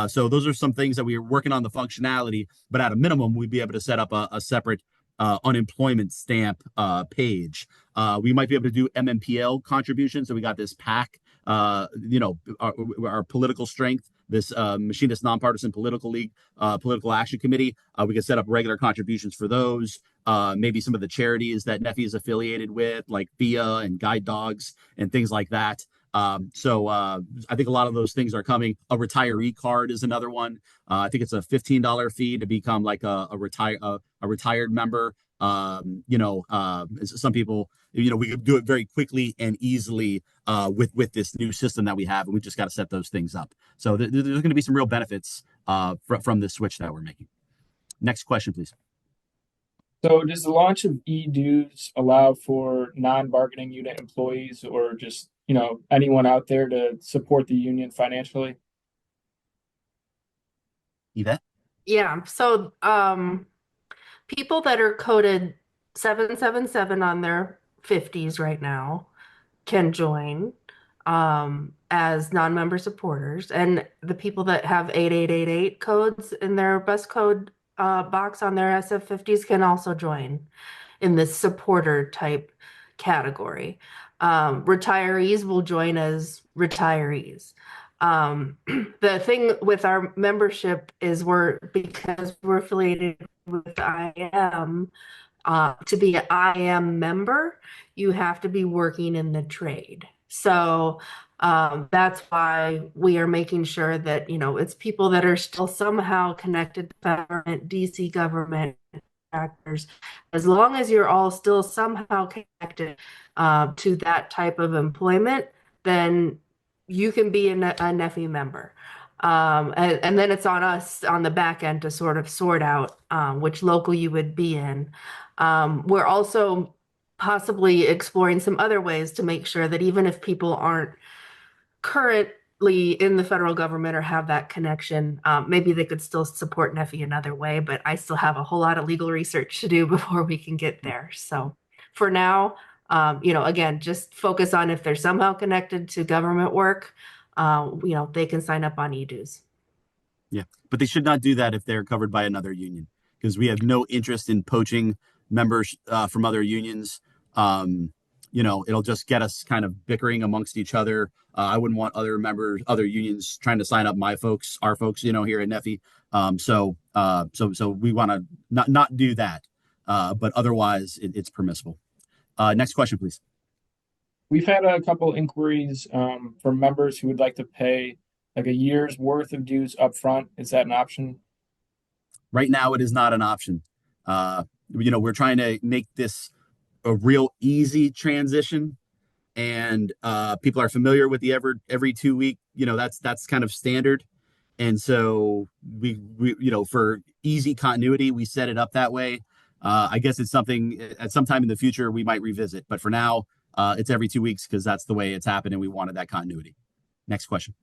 S1: So those are some things that we are working on the functionality, but at a minimum, we'd be able to set up a separate unemployment stamp page. We might be able to do MMPL contributions. So we got this PAC, our political strength this Machinist Nonpartisan Political League, Political Action Committee. We could set up regular contributions for those. Maybe some of the charities that NFFE is affiliated with, like FIA and Guide Dogs and things like that. I think a lot of those things are coming. A retiree card is another one. I think it's a $15 fee to become like a retired member. Some people, we could do it very quickly and easily with this new system that we have, and we just got to set those things up. So there's going to be some real benefits from this switch that we're making. Next question, please.
S4: So does the launch of e-dues allow for non-bargaining unit employees or just, anyone out there to support the union financially?
S1: Yvette?
S2: Yeah. So people that are coded 777 on their 50s right now can join as non-member supporters, and the people that have 8888 codes in their bus code box on their SF50s can also join in this supporter type category. Retirees will join as retirees. The thing with our membership is because we're affiliated with IM, to be an IM member, you have to be working in the trade. So that's why we are making sure that, it's people that are still somehow connected to government, DC government actors. As long as you're all still somehow connected to that type of then you can be a NFFE member. And then it's on us on the back end to sort of sort out which local you would be in. We're also possibly exploring some other ways to make sure that even if people aren't currently in the federal government or have that connection, maybe they could still support NFFE another way, but I still have a whole lot of legal research to do before we can get there. So for now, again, just focus on if they're somehow connected to government work, they can sign up on e-dues.
S1: Yeah, but they should not do that if they're covered by another union, because we have no interest in poaching members from other unions. It'll just get us kind of bickering amongst each other. I wouldn't want other unions trying to sign up our folks, here at NFFE. So we want to not do that, but otherwise it's permissible. Next question, please.
S4: We've had a couple inquiries from members who would like to pay like a year's worth of dues up front. Is that an option?
S1: Right now, it is not an option. We're trying to make this a real easy transition, and people are familiar with the every 2 week. That's kind of standard, and so we for easy continuity, we set it up that way. I guess it's something at some time in the future we might revisit, but for now, it's every 2 weeks because that's the way it's happened, and we wanted that continuity. Next question.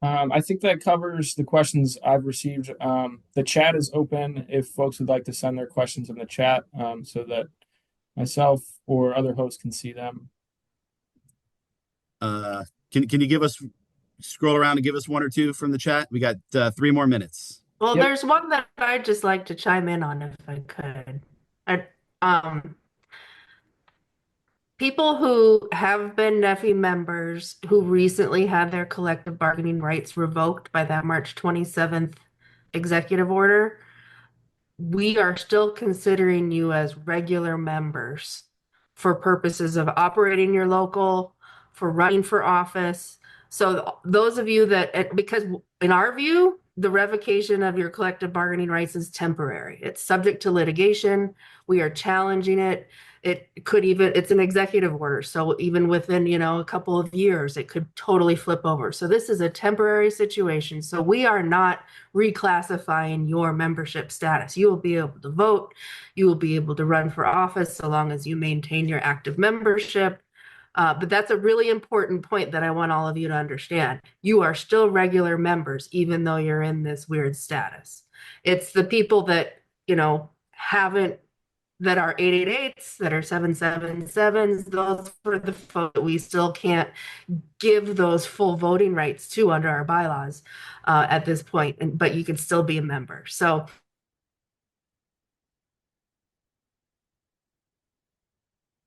S4: I think that covers the questions I've received. The chat is open if folks would like to send their questions in the chat so that myself or other hosts can see them.
S1: Can you scroll around and give us one or two from the chat? We got 3 more minutes.
S2: Well,
S4: Yep.
S2: There's one that I'd just like to chime in on if I could. People who have been NFFE members who recently had their collective bargaining rights revoked by that March 27th executive order, we are still considering you as regular members for purposes of operating your local, for running for office. So those of you because in our view, the revocation of your collective bargaining rights is temporary. It's subject to litigation. We are challenging it. It's an executive order. So even within, a couple of years, it could totally flip over. So this is a temporary situation. So we are not reclassifying your membership status. You will be able to vote. You will be able to run for office so long as you maintain your active membership. But that's a really important point that I want all of you to understand. You are still regular members, even though you're in this weird status. It's the people that, that are 888s, that are 777s, those are the folks that we still can't give those full voting rights to under our bylaws at this point, but you can still be a member. So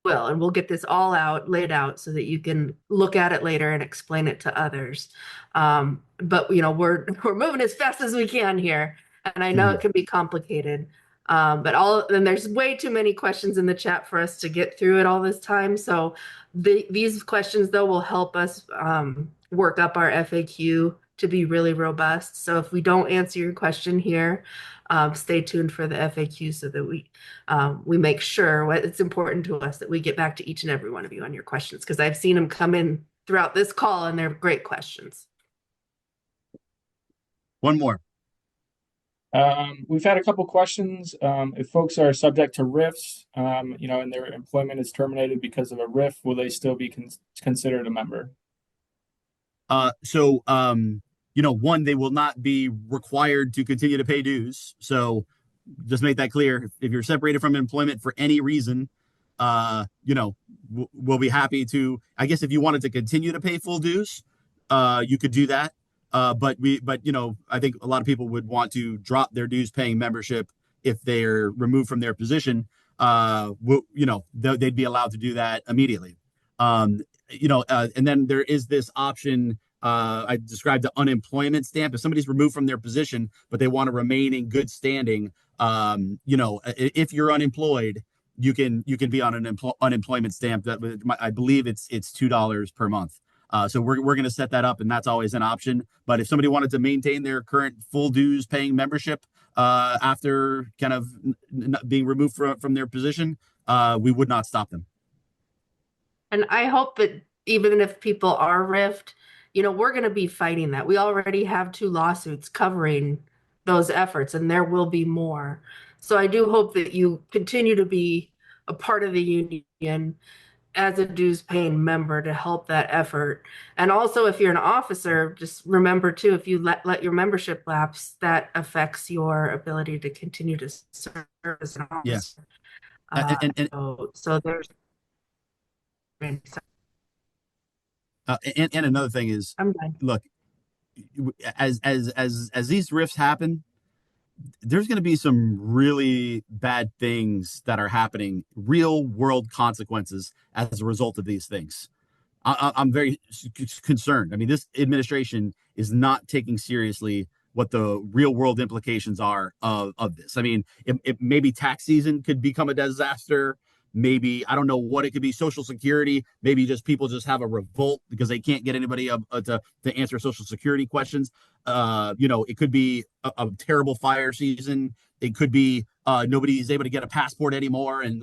S2: will, and we'll get this all laid out so that you can look at it later and explain it to others. But we're moving as fast as we can here, and I know it can be complicated. And there's way too many questions in the chat for us to get through it all this time. So these questions though will help us work up our FAQ to be really robust. So if we don't answer your question here, stay tuned for the FAQ so that we make sure it's important to us that we get back to each and every one of you on your questions, because I've seen them come in throughout this call and they're great questions.
S1: One more.
S4: We've had a couple questions. If folks are subject to RIFs, and their employment is terminated because of a RIF, will they still be considered a member?
S1: One, they will not be required to continue to pay dues. So just make that clear. If you're separated from employment for any reason, we'll be happy to, I guess if you wanted to continue to pay full dues, you could do that. But I think a lot of people would want to drop their dues paying membership if they're removed from their position. They'd be allowed to do that immediately. And then there is this option. I described the unemployment stamp. If somebody's removed from their position, but they want to remain in good standing, if you're unemployed, you can be on an unemployment stamp. That I believe it's $2 per month. So we're going to set that up, and that's always an option. But if somebody wanted to maintain their current full dues paying membership after kind of being removed from their position, we would not stop them.
S2: And I hope that even if people are riffed, we're going to be fighting that. We already have 2 lawsuits covering those efforts, and there will be more. So I do hope that you continue to be a part of the union as a dues paying member to help that effort. And also, if you're an officer, just remember too, if you let your membership lapse, that affects your ability to continue to serve as an officer.
S1: Yeah.
S2: So there's
S1: and another thing is,
S2: I'm done.
S1: Look, as these rifts happen, there's going to be some really bad things that are happening, real world consequences as a result of these things. I'm very concerned. I mean, this administration is not taking seriously what the real world implications are of this. I mean, maybe tax season could become a disaster. Maybe, I don't know what it could be, Social Security. Maybe just people just have a revolt because they can't get anybody to answer Social Security questions. It could be a terrible fire season. It could be nobody's able to get a passport anymore. And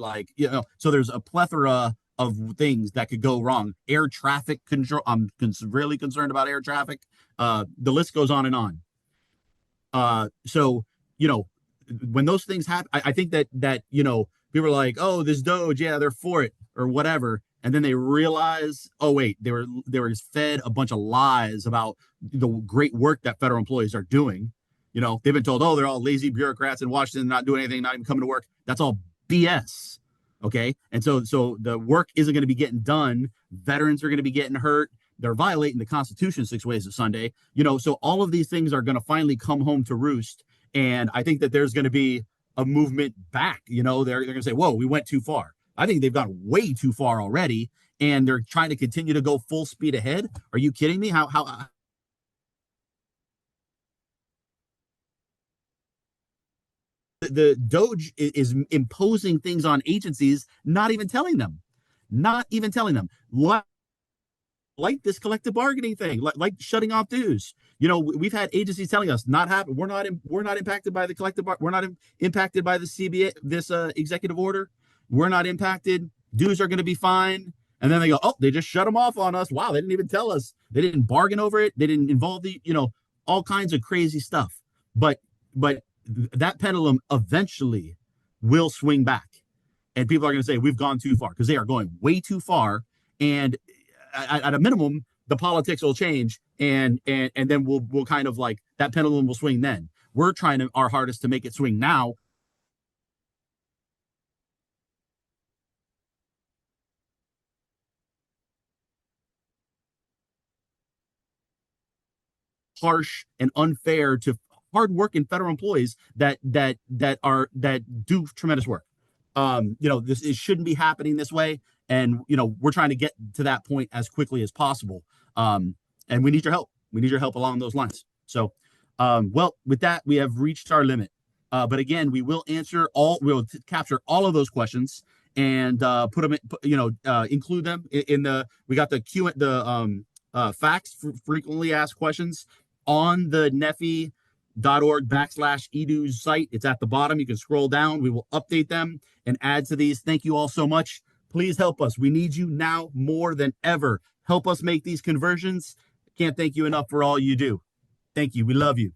S1: so there's a plethora of things that could go wrong. Air traffic control. I'm really concerned about air traffic. The list goes on and on. When those things happen, I think that people are like, oh, this Doge, yeah, they're for it or whatever. And then they realize, oh, wait, they were fed a bunch of lies about the great work that federal employees are doing. They've been told, oh, they're all lazy bureaucrats in Washington, not doing anything, not even coming to work. That's all BS. Okay. And so the work isn't going to be getting done. Veterans are going to be getting hurt. They're violating the Constitution 6 ways of Sunday. So all of these things are going to finally come home to roost. And I think that there's going to be a movement back. They're going to say, whoa, we went too far. I think they've gone way too far already, and they're trying to continue to go full speed ahead. Are you kidding me? How the Doge is imposing things on agencies, not even telling them, like this collective bargaining thing, like shutting off dues. We've had agencies telling us not happen. We're not impacted by the collective. We're not impacted by the CBA, this executive order. We're not impacted. Dues are going to be fine. And then they go, oh, they just shut them off on us. Wow, they didn't even tell us. They didn't bargain over it. They didn't involve all kinds of crazy stuff. But that pendulum eventually will swing back, and people are going to say we've gone too far, because they are going way too far. And at a minimum, the politics will change, and then we'll kind of like that pendulum will swing. Then we're trying our hardest to make it swing now. Harsh and unfair to hardworking federal employees that do tremendous work. it shouldn't be happening this way. And, we're trying to get to that point as quickly as possible. And we need your help. We need your help along those lines. So, well, with that, we have reached our limit. But again, we'll capture all of those questions and put them include them we got the facts for frequently asked questions on the NFFE.org/edu site. It's at the bottom. You can scroll down. We will update them and add to these. Thank you all so much. Please help us. We need you now more than ever. Help us make these conversions. Can't thank you enough for all you do. Thank you. We love you.